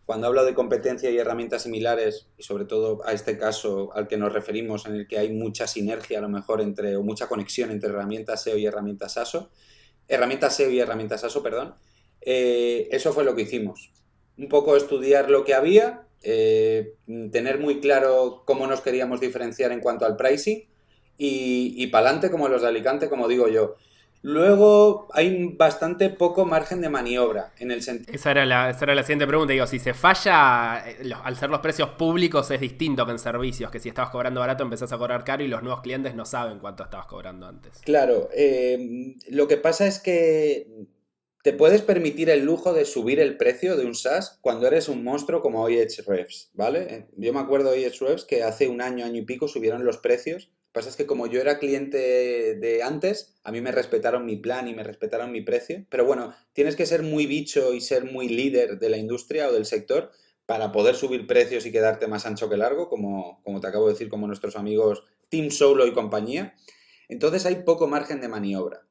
Cuando hablo de competencia y herramientas similares, y sobre todo a este caso al que nos referimos, en el que hay mucha sinergia a lo mejor o mucha conexión entre herramientas SEO y herramientas ASO, perdón, eso fue lo que hicimos. Un poco estudiar lo que había, tener muy claro cómo nos queríamos diferenciar en cuanto al pricing y pa'lante como los de Alicante, como digo yo. Luego hay bastante poco margen de maniobra en el sentido. Esa era la siguiente pregunta. Digo, si se falla, al ser los precios públicos es distinto que en servicios, que si estabas cobrando barato empezás a cobrar caro y los nuevos clientes no saben cuánto estabas cobrando antes. Claro, lo que pasa es que te puedes permitir el lujo de subir el precio de un SaaS cuando eres un monstruo como Ahrefs, ¿vale? Yo me acuerdo de Ahrefs que hace un año y pico subieron los precios. Lo que pasa es que como yo era cliente de antes, a mí me respetaron mi plan y me respetaron mi precio. Pero bueno, tienes que ser muy bicho y ser muy líder de la industria o del sector para poder subir precios y quedarte más ancho que largo, como te acabo de decir, como nuestros amigos Team Solo y compañía. Entonces hay poco margen de maniobra.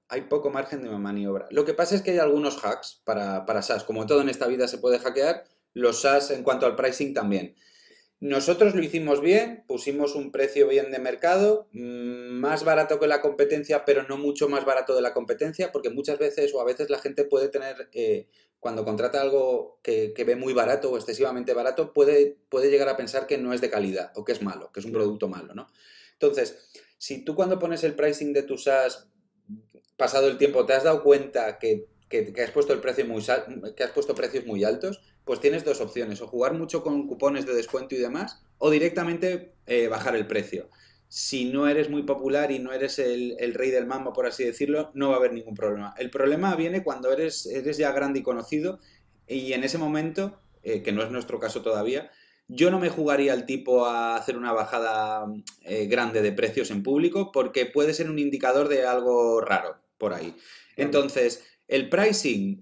Lo que pasa es que hay algunos hacks para SaaS. Como todo en esta vida se puede hackear, los SaaS en cuanto al pricing también. Nosotros lo hicimos bien, pusimos un precio bien de mercado, más barato que la competencia, pero no mucho más barato de la competencia, porque muchas veces o a veces la gente puede tener, cuando contrata algo que ve muy barato o excesivamente barato, puede llegar a pensar que no es de calidad o que es malo, que es un producto malo, ¿no? Entonces, si tú cuando pones el pricing de tu SaaS, pasado el tiempo, te has dado cuenta que has puesto el precio que has puesto precios muy altos, pues tienes dos opciones, o jugar mucho con cupones de descuento y demás, o directamente bajar el precio. Si no eres muy popular y no eres el rey del mambo, por así decirlo, no va a haber ningún problema. El problema viene cuando eres ya grande y conocido, y en ese momento, que no es nuestro caso todavía, yo no me jugaría al tipo a hacer una bajada grande de precios en público, porque puede ser un indicador de algo raro por ahí. Entonces, el pricing,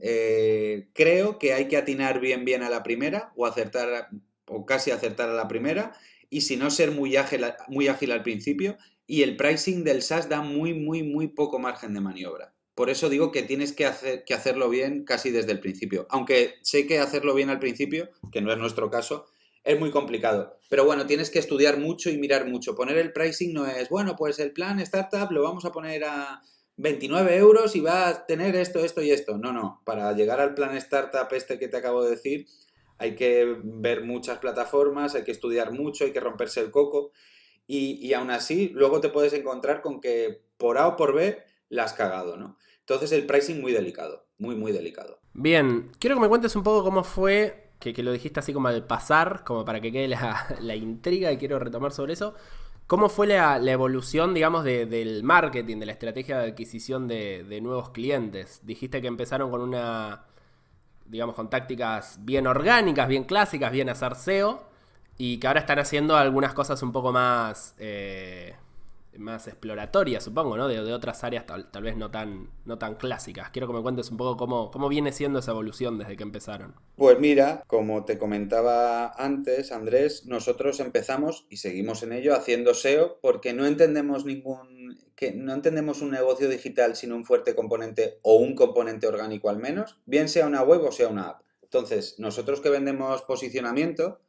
creo que hay que atinar bien a la primera o acertar o casi acertar a la primera, y si no, ser muy ágil al principio, y el pricing del SaaS da muy poco margen de maniobra. Por eso digo que tienes que hacerlo bien casi desde el principio. Aunque sé que hacerlo bien al principio, que no es nuestro caso, es muy complicado. Pero bueno, tienes que estudiar mucho y mirar mucho. Poner el pricing no es, bueno, pues el plan startup lo vamos a poner a 29 euros y va a tener esto y esto. No. Para llegar al plan startup este que te acabo de decir, hay que ver muchas plataformas, hay que estudiar mucho, hay que romperse el coco. Y aún así, luego te puedes encontrar con que por A o por B la has cagado, ¿no? Entonces el pricing muy delicado, muy delicado. Bien, quiero que me cuentes un poco cómo fue, que lo dijiste así como al pasar, como para que quede la intriga y quiero retomar sobre eso. ¿Cómo fue la evolución, digamos, del marketing, de la estrategia de adquisición de nuevos clientes? Dijiste que empezaron con digamos, con tácticas bien orgánicas, bien clásicas, bien hacer SEO, y que ahora están haciendo algunas cosas un poco más exploratorias, supongo, ¿no? De otras áreas tal vez no tan clásicas. Quiero que me cuentes un poco cómo viene siendo esa evolución desde que empezaron. Pues mira, como te comentaba antes, Andrés, nosotros empezamos y seguimos en ello haciendo SEO porque no entendemos un negocio digital sin un fuerte componente o un componente orgánico al menos, bien sea una web o sea una app. Entonces, nosotros que vendemos posicionamiento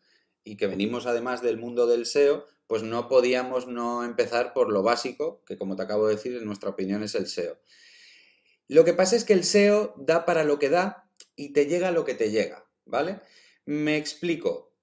y que venimos además del mundo del SEO, pues no podíamos no empezar por lo básico, que como te acabo de decir, en nuestra opinión es el SEO. Lo que pasa es que el SEO da para lo que da y te llega lo que te llega, ¿vale? Me explico.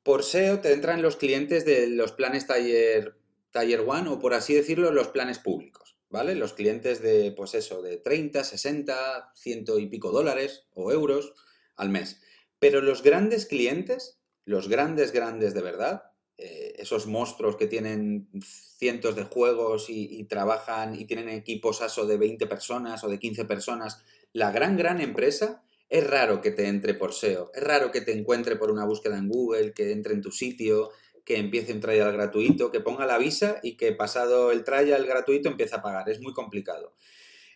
Por SEO te entran los clientes de los planes Tier 1 o por así decirlo, los planes públicos, ¿vale? Los clientes de, pues eso, de 30, 60, ciento y pico dólares o euros al mes. Pero los grandes clientes, los grandes de verdad, esos monstruos que tienen cientos de juegos y trabajan y tienen equipos ASO de 20 personas o de 15 personas, la gran empresa, es raro que te entre por SEO, es raro que te encuentre por una búsqueda en Google, que entre en tu sitio, que empiece un trial gratuito, que ponga la visa y que pasado el trial gratuito empiece a pagar. Es muy complicado.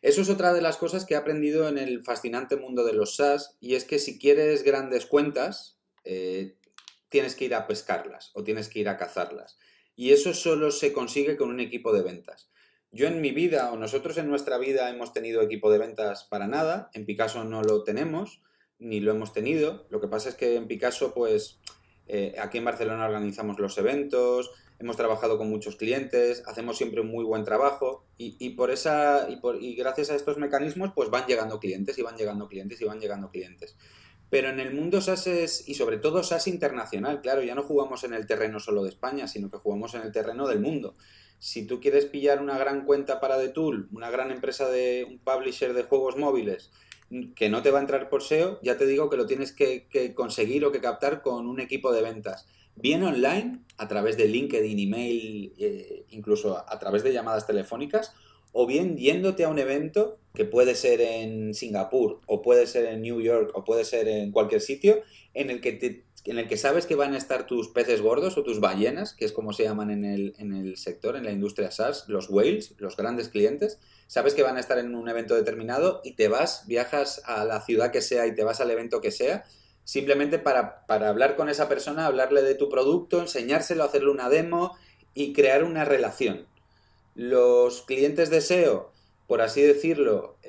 Eso es otra de las cosas que he aprendido en el fascinante mundo de los SaaS, y es que si quieres grandes cuentas, tienes que ir a pescarlas o tienes que ir a cazarlas. Y eso solo se consigue con un equipo de ventas. Yo en mi vida, o nosotros en nuestra vida, hemos tenido equipo de ventas para nada. En Picasso no lo tenemos, ni lo hemos tenido. Lo que pasa es que en Picasso, pues, aquí en Barcelona organizamos los eventos, hemos trabajado con muchos clientes, hacemos siempre un muy buen trabajo y gracias a estos mecanismos, pues van llegando clientes y van llegando clientes y van llegando clientes. Pero en el mundo SaaS y sobre todo SaaS internacional, claro, ya no jugamos en el terreno solo de España, sino que jugamos en el terreno del mundo. Si tú quieres pillar una gran cuenta para The Tool, una gran empresa de un publisher de juegos móviles, que no te va a entrar por SEO, ya te digo que lo tienes que conseguir o que captar con un equipo de ventas. Bien online, a través de LinkedIn, email, incluso a través de llamadas telefónicas, o bien yéndote a un evento que puede ser en Singapur, o puede ser en New York, o puede ser en cualquier sitio, en el que sabes que van a estar tus peces gordos o tus ballenas, que es como se llaman en el sector, en la industria SaaS, los whales, los grandes clientes. Sabes que van a estar en un evento determinado y viajas a la ciudad que sea y te vas al evento que sea, simplemente para hablar con esa persona, hablarle de tu producto, enseñárselo, hacerle una demo y crear una relación. Los clientes de SEO por así decirlo,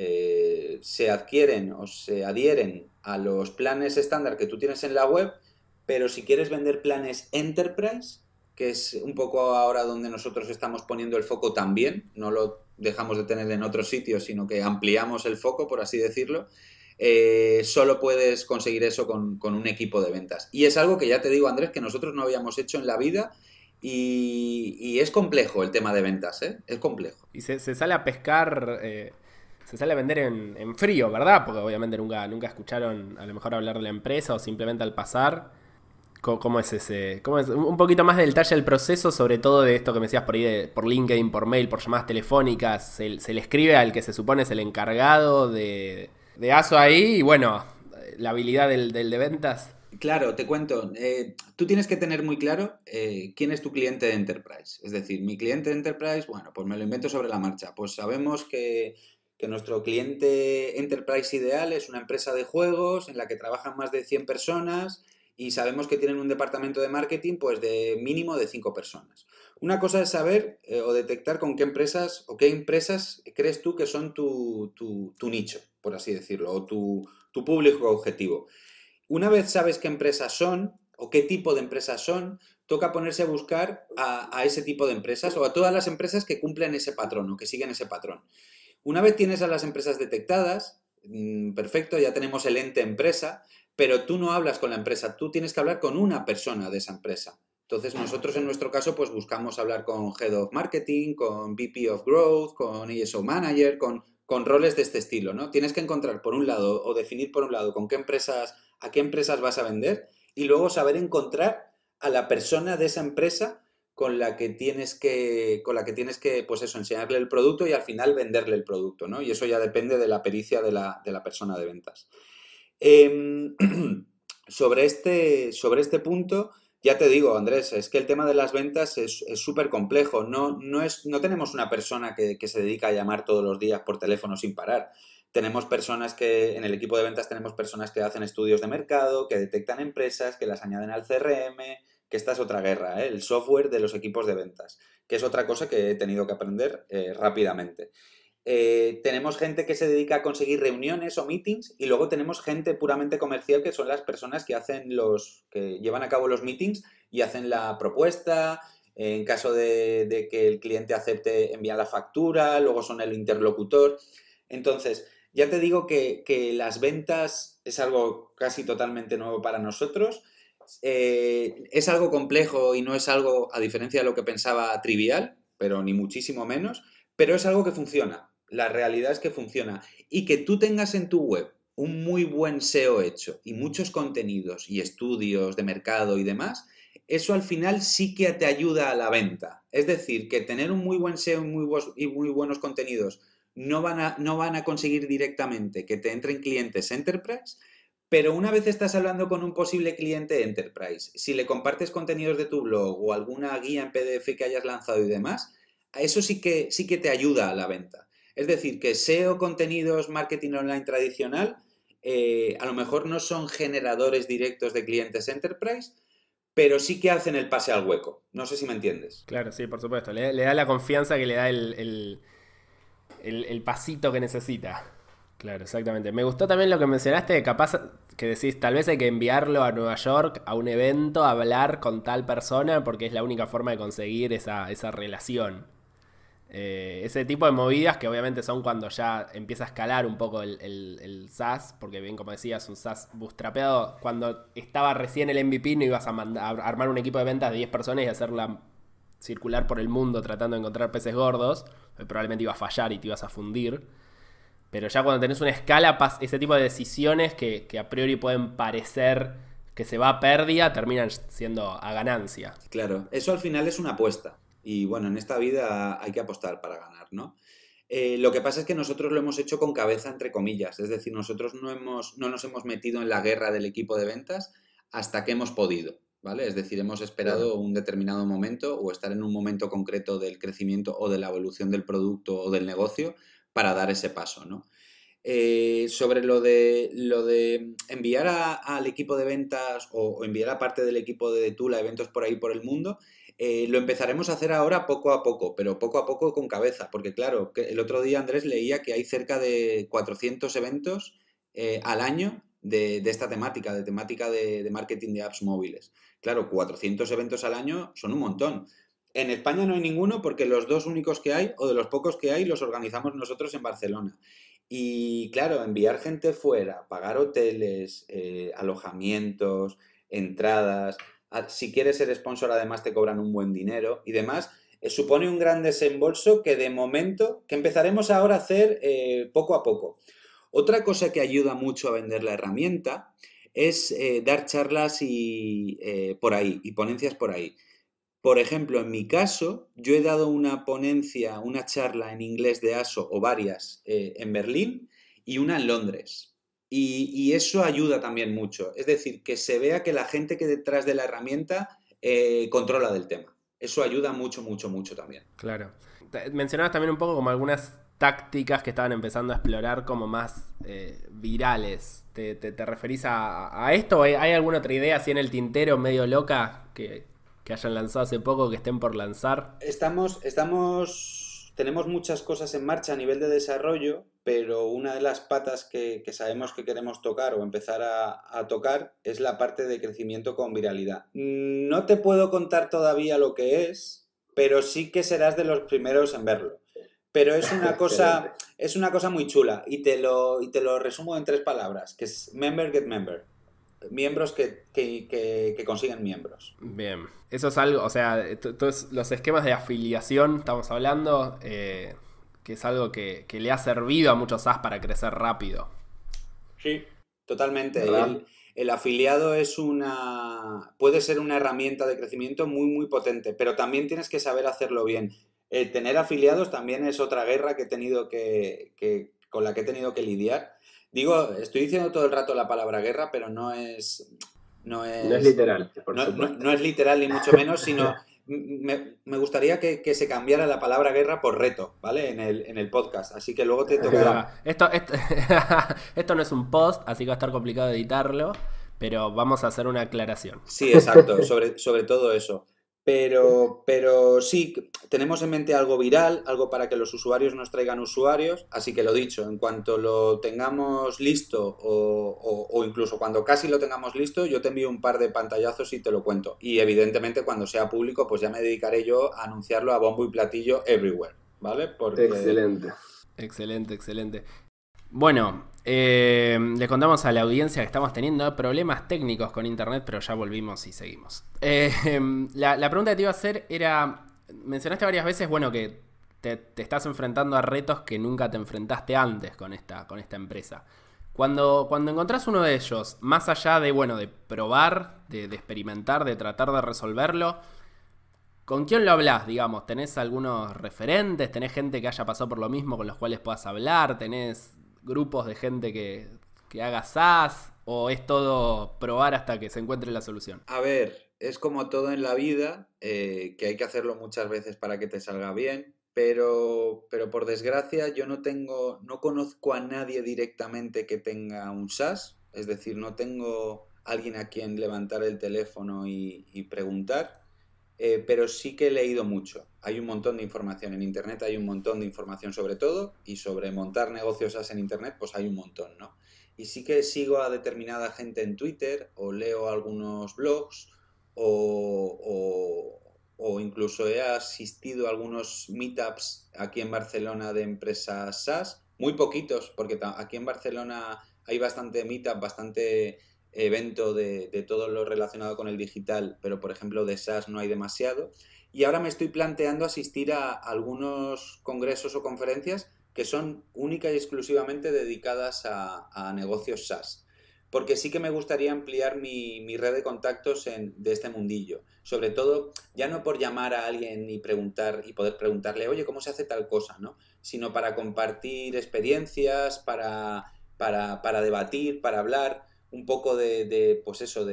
se adquieren o se adhieren a los planes estándar que tú tienes en la web, pero si quieres vender planes Enterprise, que es un poco ahora donde nosotros estamos poniendo el foco también, no lo dejamos de tener en otros sitios, sino que ampliamos el foco, por así decirlo, solo puedes conseguir eso con un equipo de ventas. Y es algo que ya te digo, Andrés, que nosotros no habíamos hecho en la vida. Y es complejo el tema de ventas, ¿eh? Es complejo. Y se sale a pescar, se sale a vender en frío, ¿verdad? Porque obviamente nunca escucharon a lo mejor hablar de la empresa o simplemente al pasar. ¿Cómo es ese? ¿Cómo es? Un poquito más de detalle del proceso, sobre todo de esto que me decías por ahí, por LinkedIn, por mail, por llamadas telefónicas. Se le escribe al que se supone es el encargado de ASO ahí y bueno, la habilidad del de ventas. Claro, te cuento. Tú tienes que tener muy claro quién es tu cliente de Enterprise. Es decir, mi cliente de Enterprise, bueno, pues me lo invento sobre la marcha. Pues sabemos que nuestro cliente Enterprise ideal es una empresa de juegos en la que trabajan más de 100 personas y sabemos que tienen un departamento de marketing pues de mínimo de 5 personas. Una cosa es saber o detectar con qué empresas o qué empresas crees tú que son tu nicho, por así decirlo, o tu público objetivo. Una vez sabes qué empresas son o qué tipo de empresas son, toca ponerse a buscar a ese tipo de empresas o a todas las empresas que cumplen ese patrón o que siguen ese patrón. Una vez tienes a las empresas detectadas, perfecto, ya tenemos el ente empresa, pero tú no hablas con la empresa, tú tienes que hablar con una persona de esa empresa. Entonces nosotros en nuestro caso pues buscamos hablar con Head of Marketing, con VP of Growth, con ASO Manager, con roles de este estilo, ¿no? Tienes que encontrar por un lado o definir por un lado con qué empresas, a qué empresas vas a vender y luego saber encontrar a la persona de esa empresa con la que tienes que, pues eso, enseñarle el producto y al final venderle el producto, ¿no? Y eso ya depende de la pericia de la persona de ventas. Eh, sobre este punto, ya te digo, Andrés, es que el tema de las ventas es súper complejo. No tenemos una persona que se dedica a llamar todos los días por teléfono sin parar. Tenemos personas en el equipo de ventas tenemos personas que hacen estudios de mercado, que detectan empresas, que las añaden al CRM, que esta es otra guerra, ¿eh? El software de los equipos de ventas, que es otra cosa que he tenido que aprender rápidamente. Tenemos gente que se dedica a conseguir reuniones o meetings y luego tenemos gente puramente comercial que son las personas que llevan a cabo los meetings y hacen la propuesta. En caso de que el cliente acepte, envían la factura, luego son el interlocutor. Entonces, ya te digo que las ventas es algo casi totalmente nuevo para nosotros. Es algo complejo y no es algo, a diferencia de lo que pensaba, trivial, pero ni muchísimo menos, pero es algo que funciona. La realidad es que funciona. Y que tú tengas en tu web un muy buen SEO hecho y muchos contenidos y estudios de mercado y demás, eso al final sí que te ayuda a la venta. Es decir, que tener un muy buen SEO y muy buenos contenidos no van a conseguir directamente que te entren clientes Enterprise, pero una vez estás hablando con un posible cliente Enterprise, si le compartes contenidos de tu blog o alguna guía en PDF que hayas lanzado y demás, eso sí que te ayuda a la venta. Es decir, que SEO, contenidos, marketing online tradicional, a lo mejor no son generadores directos de clientes Enterprise, pero sí que hacen el pase al hueco. No sé si me entiendes. Claro, sí, por supuesto. Le da la confianza que le da el pasito que necesita. Claro, exactamente. Me gustó también lo que mencionaste, de capaz que decís, tal vez hay que enviarlo a Nueva York a un evento, a hablar con tal persona, porque es la única forma de conseguir esa relación. Ese tipo de movidas que obviamente son cuando ya empieza a escalar un poco el SaaS, porque bien como decías, un SaaS bootstrapeado, cuando estaba recién el MVP no ibas a armar un equipo de ventas de 10 personas y hacerla circular por el mundo tratando de encontrar peces gordos, probablemente iba a fallar y te ibas a fundir. Pero ya cuando tenés una escala, ese tipo de decisiones que a priori pueden parecer que se va a pérdida, terminan siendo a ganancia. Claro, eso al final es una apuesta. Y bueno, en esta vida hay que apostar para ganar, ¿no? Lo que pasa es que nosotros lo hemos hecho con cabeza, entre comillas. Es decir, nosotros no nos hemos metido en la guerra del equipo de ventas hasta que hemos podido, ¿vale? Es decir, hemos esperado un determinado momento o estar en un momento concreto del crecimiento o de la evolución del producto o del negocio para dar ese paso, ¿no? Sobre lo de enviar al equipo de ventas o enviar a parte del equipo de Tool a eventos por ahí por el mundo, lo empezaremos a hacer ahora poco a poco, pero poco a poco con cabeza, porque claro, que el otro día Andrés leía que hay cerca de 400 eventos al año de esta temática, de marketing de apps móviles. Claro, 400 eventos al año son un montón. En España no hay ninguno porque los dos únicos que hay, o de los pocos que hay, los organizamos nosotros en Barcelona. Y claro, enviar gente fuera, pagar hoteles, alojamientos, entradas, si quieres ser sponsor además te cobran un buen dinero y demás, supone un gran desembolso que de momento, que empezaremos ahora a hacer poco a poco. Otra cosa que ayuda mucho a vender la herramienta es dar charlas por ahí, y ponencias por ahí. Por ejemplo, en mi caso, yo he dado una ponencia, una charla en inglés de ASO o varias en Berlín y una en Londres. Y eso ayuda también mucho. Es decir, que se vea que la gente que detrás de la herramienta controla del tema. Eso ayuda mucho, mucho, mucho también. Claro. Mencionabas también un poco como algunas tácticas que estaban empezando a explorar como más virales. ¿Te referís a esto? ¿Hay alguna otra idea así en el tintero medio loca que hayan lanzado hace poco, que estén por lanzar? Tenemos muchas cosas en marcha a nivel de desarrollo, pero una de las patas que sabemos que queremos tocar o empezar a tocar es la parte de crecimiento con viralidad. No te puedo contar todavía lo que es, pero sí que serás de los primeros en verlo. Pero es una cosa muy chula y te lo resumo en 3 palabras, que es member get member. Miembros que consiguen miembros. Bien, eso es algo, o sea, todos los esquemas de afiliación, estamos hablando, que es algo que le ha servido a muchos SaaS para crecer rápido. Sí, totalmente. El afiliado puede ser una herramienta de crecimiento muy, muy potente, pero también tienes que saber hacerlo bien. Tener afiliados también es otra guerra que he tenido con la que he tenido que lidiar. Digo, estoy diciendo todo el rato la palabra guerra, pero no es literal, por supuesto. No es literal ni mucho menos, sino me gustaría que se cambiara la palabra guerra por reto, ¿vale? En el podcast, así que luego te tocará. Esto no es un post, así que va a estar complicado editarlo, pero vamos a hacer una aclaración. Sí, exacto, sobre todo eso. Pero sí, tenemos en mente algo viral, algo para que los usuarios nos traigan usuarios, así que lo dicho, en cuanto lo tengamos listo o incluso cuando casi lo tengamos listo, yo te envío un par de pantallazos y te lo cuento. Y evidentemente cuando sea público, pues ya me dedicaré yo a anunciarlo a bombo y platillo everywhere, ¿vale? Porque... Excelente. Bueno, le contamos a la audiencia que estamos teniendo problemas técnicos con internet, pero ya volvimos y seguimos. La pregunta que te iba a hacer era, mencionaste varias veces, bueno, que te estás enfrentando a retos que nunca te enfrentaste antes con esta empresa. Cuando encontrás uno de ellos, más allá de, bueno, de probar, de experimentar, de tratar de resolverlo, ¿con quién lo hablás, digamos? ¿Tenés algunos referentes? ¿Tenés gente que haya pasado por lo mismo con los cuales puedas hablar? ¿Tenés grupos de gente que haga SaaS? ¿O es todo probar hasta que se encuentre la solución? A ver, es como todo en la vida, que hay que hacerlo muchas veces para que te salga bien, pero por desgracia yo no conozco a nadie directamente que tenga un SaaS, es decir, no tengo alguien a quien levantar el teléfono y preguntar. Pero sí que he leído mucho. Hay un montón de información en internet, hay un montón de información sobre todo, y sobre montar negocios SaaS en internet, pues hay un montón, ¿no? Y sí que sigo a determinada gente en Twitter, o leo algunos blogs, o incluso he asistido a algunos meetups aquí en Barcelona de empresas SaaS, muy poquitos, porque aquí en Barcelona hay bastante meetup, bastante evento de todo lo relacionado con el digital, pero por ejemplo de SaaS no hay demasiado. Y ahora me estoy planteando asistir a algunos congresos o conferencias que son única y exclusivamente dedicadas a negocios SaaS. Porque sí que me gustaría ampliar mi red de contactos de este mundillo. Sobre todo, ya no por llamar a alguien y poder preguntarle, oye, ¿cómo se hace tal cosa?, ¿no? Sino para compartir experiencias, para debatir, para hablar. un poco pues eso,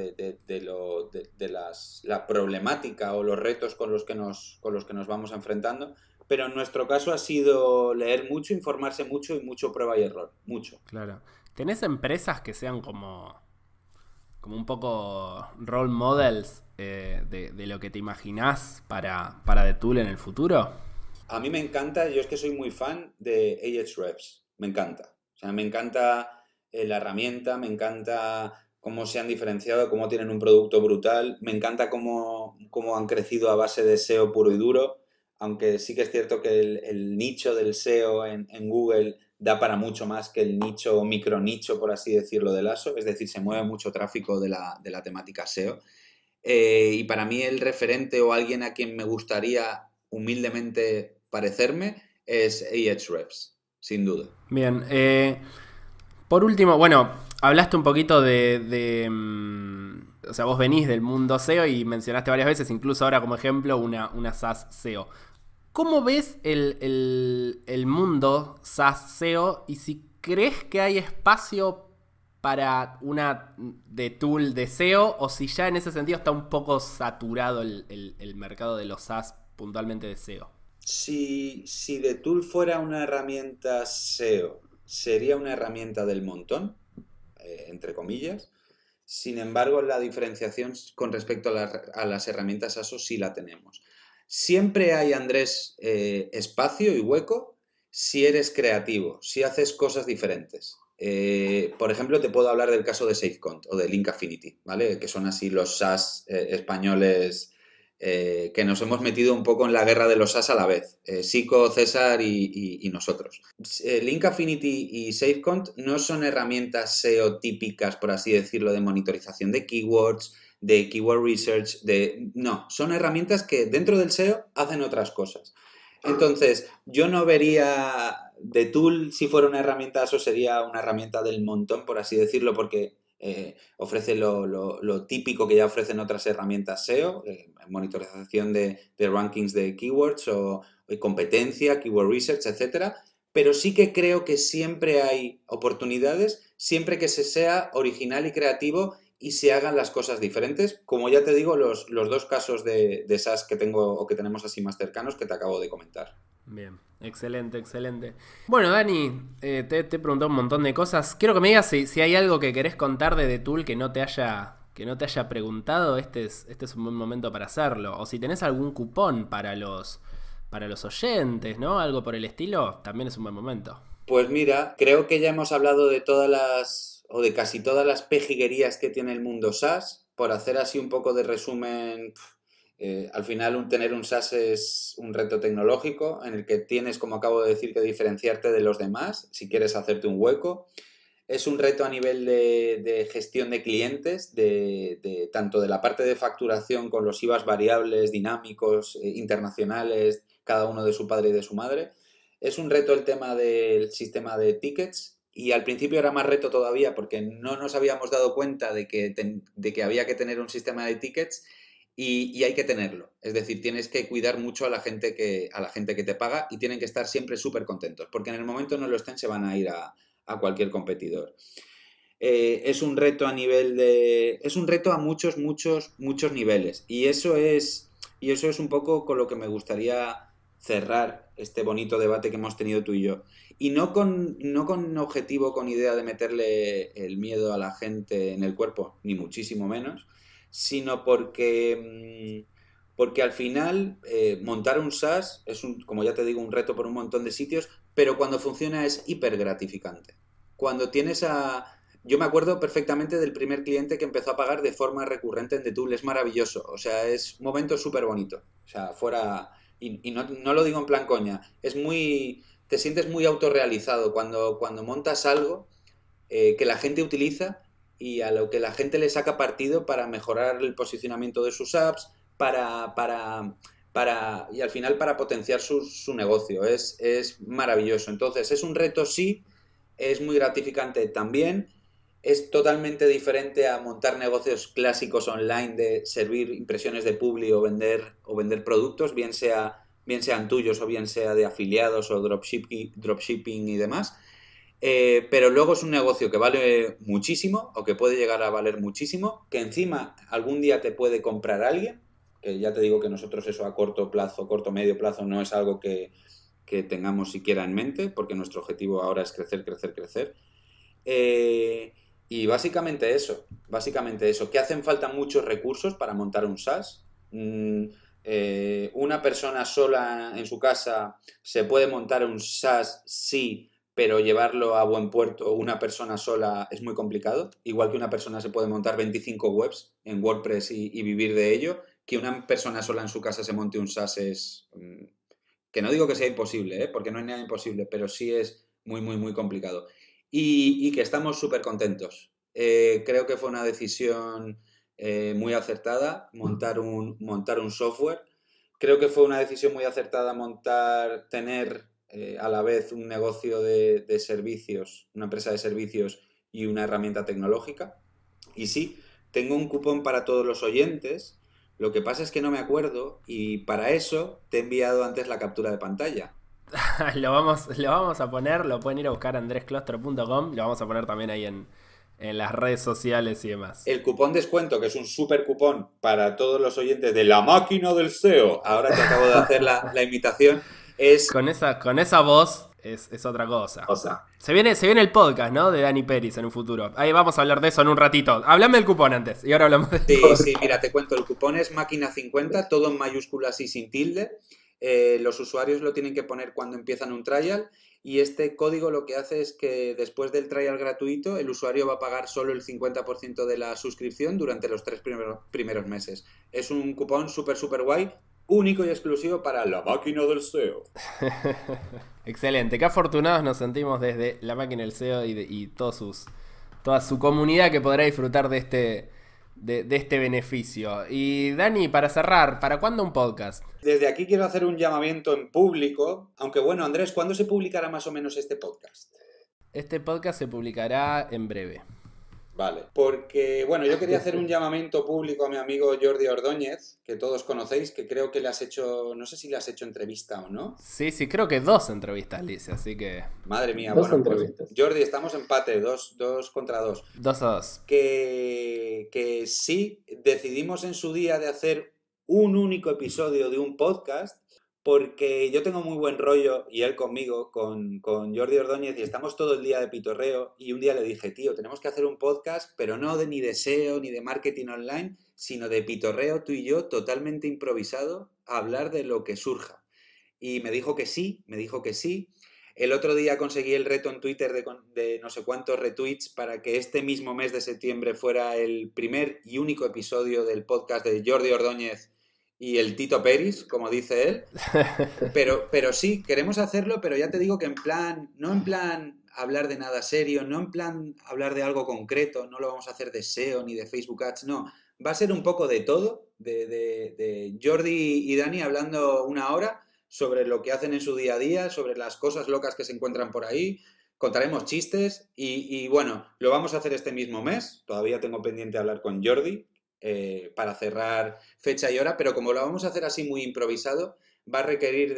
la problemática o los retos con los que nos vamos enfrentando. Pero en nuestro caso ha sido leer mucho, informarse mucho y mucho prueba y error. Mucho. Claro. ¿Tenés empresas que sean como un poco role models de lo que te imaginás para The Tool en el futuro? A mí me encanta, yo es que soy muy fan de Ahrefs. Me encanta. O sea, me encanta la herramienta, me encanta cómo se han diferenciado, cómo tienen un producto brutal. Me encanta cómo han crecido a base de SEO puro y duro. Aunque sí que es cierto que el nicho del SEO en Google da para mucho más que el nicho o micronicho, por así decirlo, del ASO. Es decir, se mueve mucho tráfico de la temática SEO. Y para mí el referente o alguien a quien me gustaría humildemente parecerme es Ahrefs, sin duda. Bien. Por último, bueno, hablaste un poquito o sea, vos venís del mundo SEO y mencionaste varias veces, incluso ahora como ejemplo, una SaaS SEO. ¿Cómo ves el mundo SaaS SEO y si crees que hay espacio para una de tool de SEO o si ya en ese sentido está un poco saturado el mercado de los SaaS puntualmente de SEO? Si The Tool fuera una herramienta SEO, sería una herramienta del montón, entre comillas. Sin embargo, la diferenciación con respecto a las herramientas ASO sí la tenemos. Siempre hay, Andrés, espacio y hueco si eres creativo, si haces cosas diferentes. Por ejemplo, te puedo hablar del caso de SafeCont o de Link Affinity, ¿vale? Que son así los SaaS españoles que nos hemos metido un poco en la guerra de los SaaS a la vez. Sico, César y nosotros. Link Affinity y SafeCont no son herramientas SEO típicas, por así decirlo, de monitorización de keywords, de keyword research, no, son herramientas que dentro del SEO hacen otras cosas. Entonces, yo no vería The Tool, si fuera una herramienta, eso sería una herramienta del montón, por así decirlo, porque ofrece lo típico que ya ofrecen otras herramientas SEO, monitorización de rankings de keywords o competencia, keyword research, etcétera. Pero sí que creo que siempre hay oportunidades, siempre que se sea original y creativo y se hagan las cosas diferentes, como ya te digo, los dos casos de SaaS que tengo o que tenemos así más cercanos que te acabo de comentar. Bien, excelente, excelente. Bueno, Dani, te he preguntado un montón de cosas. Quiero que me digas si hay algo que querés contar de The Tool que no te haya preguntado. Este es un buen momento para hacerlo. O si tenés algún cupón para los oyentes, ¿no? Algo por el estilo, también es un buen momento. Pues mira, creo que ya hemos hablado de de casi todas las pejiguerías que tiene el mundo SaaS. Por hacer así un poco de resumen, al final tener un SaaS es un reto tecnológico en el que tienes, como acabo de decir, que diferenciarte de los demás si quieres hacerte un hueco. Es un reto a nivel de gestión de clientes, tanto de la parte de facturación con los IVAs variables, dinámicos, internacionales, cada uno de su padre y de su madre. Es un reto el tema del sistema de tickets y al principio era más reto todavía porque no nos habíamos dado cuenta de que había que tener un sistema de tickets y hay que tenerlo. Es decir, tienes que cuidar mucho a la gente que te paga y tienen que estar siempre súper contentos porque en el momento no lo estén se van a ir a cualquier competidor. Es un reto es un reto a muchos niveles y eso es un poco con lo que me gustaría cerrar este bonito debate que hemos tenido tú y yo. Y no con objetivo, con idea de meterle el miedo a la gente en el cuerpo, ni muchísimo menos, sino porque al final montar un SaaS es, como ya te digo, un reto por un montón de sitios, pero cuando funciona es hiper gratificante. Cuando tienes Yo me acuerdo perfectamente del primer cliente que empezó a pagar de forma recurrente en The Tool, es maravilloso, o sea, es un momento súper bonito, o sea, fuera... Y no lo digo en plan coña, te sientes muy autorrealizado cuando montas algo que la gente utiliza y a lo que la gente le saca partido para mejorar el posicionamiento de sus apps, y al final para potenciar su negocio. Es maravilloso. Entonces, es un reto, sí, es muy gratificante también. Es totalmente diferente a montar negocios clásicos online de servir impresiones de publi o vender productos, bien sean tuyos o bien sea de afiliados o dropshipping y demás. Pero luego es un negocio que vale muchísimo o que puede llegar a valer muchísimo, que encima algún día te puede comprar alguien, que ya te digo que nosotros eso a corto plazo, corto medio plazo no es algo que tengamos siquiera en mente, porque nuestro objetivo ahora es crecer, crecer, crecer. Y básicamente eso, que hacen falta muchos recursos para montar un SaaS. Una persona sola en su casa se puede montar un SaaS, sí, pero llevarlo a buen puerto una persona sola es muy complicado. Igual que una persona se puede montar 25 webs en WordPress y vivir de ello, que una persona sola en su casa se monte un SaaS es... que no digo que sea imposible, porque no hay nada imposible, pero sí es muy, muy, muy complicado. Y que estamos súper contentos. Creo que fue una decisión muy acertada montar un software. Creo que fue una decisión muy acertada tener a la vez un negocio de servicios, una empresa de servicios y una herramienta tecnológica. Y sí, tengo un cupón para todos los oyentes. Lo que pasa es que no me acuerdo y para eso te he enviado antes la captura de pantalla. Lo vamos a poner, lo pueden ir a buscar a andrescloster.com, lo vamos a poner también ahí en las redes sociales y demás. El cupón descuento, que es un super cupón para todos los oyentes de La Máquina del SEO, ahora que acabo de hacer la imitación, es... Con esa voz es otra cosa. O sea, se viene el podcast, ¿no? De Dani Peris en un futuro. Ahí vamos a hablar de eso en un ratito. Háblame del cupón antes y ahora hablamos de Sí, mira, te cuento. El cupón es Máquina50, todo en mayúsculas y sin tilde. Los usuarios lo tienen que poner cuando empiezan un trial y este código lo que hace es que después del trial gratuito el usuario va a pagar solo el 50% de la suscripción durante los 3 primeros meses. Es un cupón súper guay, único y exclusivo para La Máquina del SEO. Excelente, qué afortunados nos sentimos desde La Máquina del SEO y toda su comunidad que podrá disfrutar de este beneficio. Y Dani, para cerrar, ¿para cuándo un podcast? Desde aquí quiero hacer un llamamiento en público, aunque bueno, Andrés, ¿cuándo se publicará más o menos este podcast? Este podcast se publicará en breve. Vale, porque bueno, yo quería hacer un llamamiento público a mi amigo Jordi Ordóñez, que todos conocéis, que creo que le has hecho, no sé si le has hecho entrevista o no. Sí, creo que 2 entrevistas le hice, así que... Madre mía, bueno, pues Jordi, estamos empate, 2 contra 2. 2-2. Que sí, decidimos en su día de hacer un único episodio de un podcast, porque yo tengo muy buen rollo, y él conmigo, con Jordi Ordóñez, y estamos todo el día de pitorreo, y un día le dije, tío, tenemos que hacer un podcast, pero no ni de SEO, ni de marketing online, sino de pitorreo, tú y yo, totalmente improvisado, a hablar de lo que surja. Y me dijo que sí. El otro día conseguí el reto en Twitter de no sé cuántos retweets para que este mismo mes de septiembre fuera el primer y único episodio del podcast de Jordi Ordóñez y el Tito Peris, como dice él. Pero sí, queremos hacerlo, pero ya te digo que no en plan hablar de nada serio, no en plan hablar de algo concreto, no lo vamos a hacer de SEO ni de Facebook Ads, no. Va a ser un poco de todo, de Jordi y Dani hablando una hora sobre lo que hacen en su día a día, sobre las cosas locas que se encuentran por ahí. Contaremos chistes y bueno, lo vamos a hacer este mismo mes. Todavía tengo pendiente hablar con Jordi para cerrar fecha y hora, pero como lo vamos a hacer así muy improvisado, va a requerir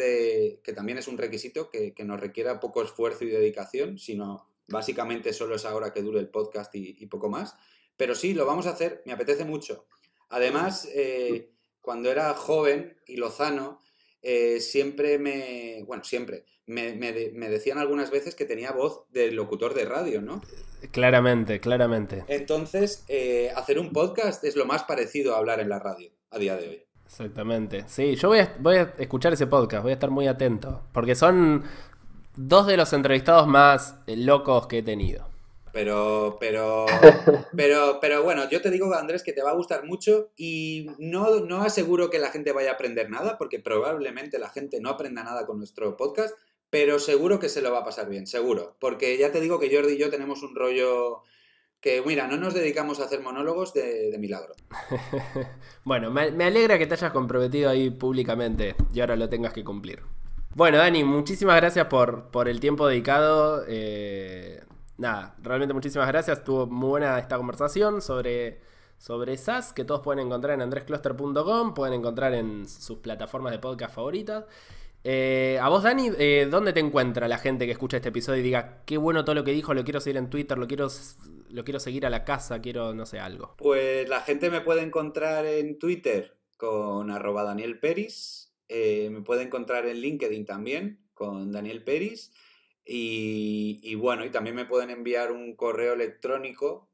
que también es un requisito, que nos requiera poco esfuerzo y dedicación, sino básicamente solo esa hora que dure el podcast y poco más. Pero sí, lo vamos a hacer, me apetece mucho. Además, cuando era joven y lozano, siempre me decían algunas veces que tenía voz de locutor de radio, ¿no? Claramente. Entonces, hacer un podcast es lo más parecido a hablar en la radio a día de hoy. Exactamente. Sí, yo voy a escuchar ese podcast, voy a estar muy atento, porque son 2 de los entrevistados más locos que he tenido. Pero bueno, yo te digo, Andrés, que te va a gustar mucho y no aseguro que la gente vaya a aprender nada, porque probablemente la gente no aprenda nada con nuestro podcast, pero seguro que se lo va a pasar bien, seguro. Porque ya te digo que Jordi y yo tenemos un rollo que, mira, no nos dedicamos a hacer monólogos de milagro. Bueno, me alegra que te hayas comprometido ahí públicamente y ahora lo tengas que cumplir. Bueno, Dani, muchísimas gracias por el tiempo dedicado. Nada, realmente muchísimas gracias. Estuvo muy buena esta conversación sobre SaaS, que todos pueden encontrar en andrescloster.com, pueden encontrar en sus plataformas de podcast favoritas. A vos, Dani, ¿dónde te encuentra la gente que escucha este episodio y diga qué bueno todo lo que dijo, lo quiero seguir en Twitter, lo quiero seguir a la casa, quiero, no sé, algo? Pues la gente me puede encontrar en Twitter con @DanielPeris, me puede encontrar en LinkedIn también con Daniel Peris y bueno, y también me pueden enviar un correo electrónico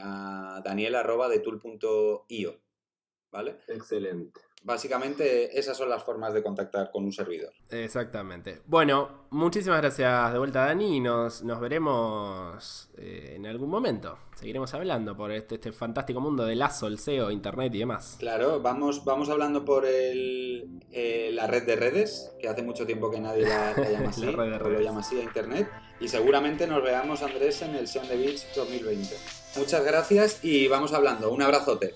a daniel@detool.io, ¿vale? Excelente. Básicamente esas son las formas de contactar con un servidor. Exactamente. Bueno, muchísimas gracias de vuelta, Dani, y nos veremos en algún momento. Seguiremos hablando por este fantástico mundo del ASO, el SEO, Internet y demás. Claro, vamos hablando por la red de redes, que hace mucho tiempo que nadie la llama así, lo llama así a Internet, y seguramente nos veamos, Andrés, en el SEO on the Beach 2020. Muchas gracias y vamos hablando. Un abrazote.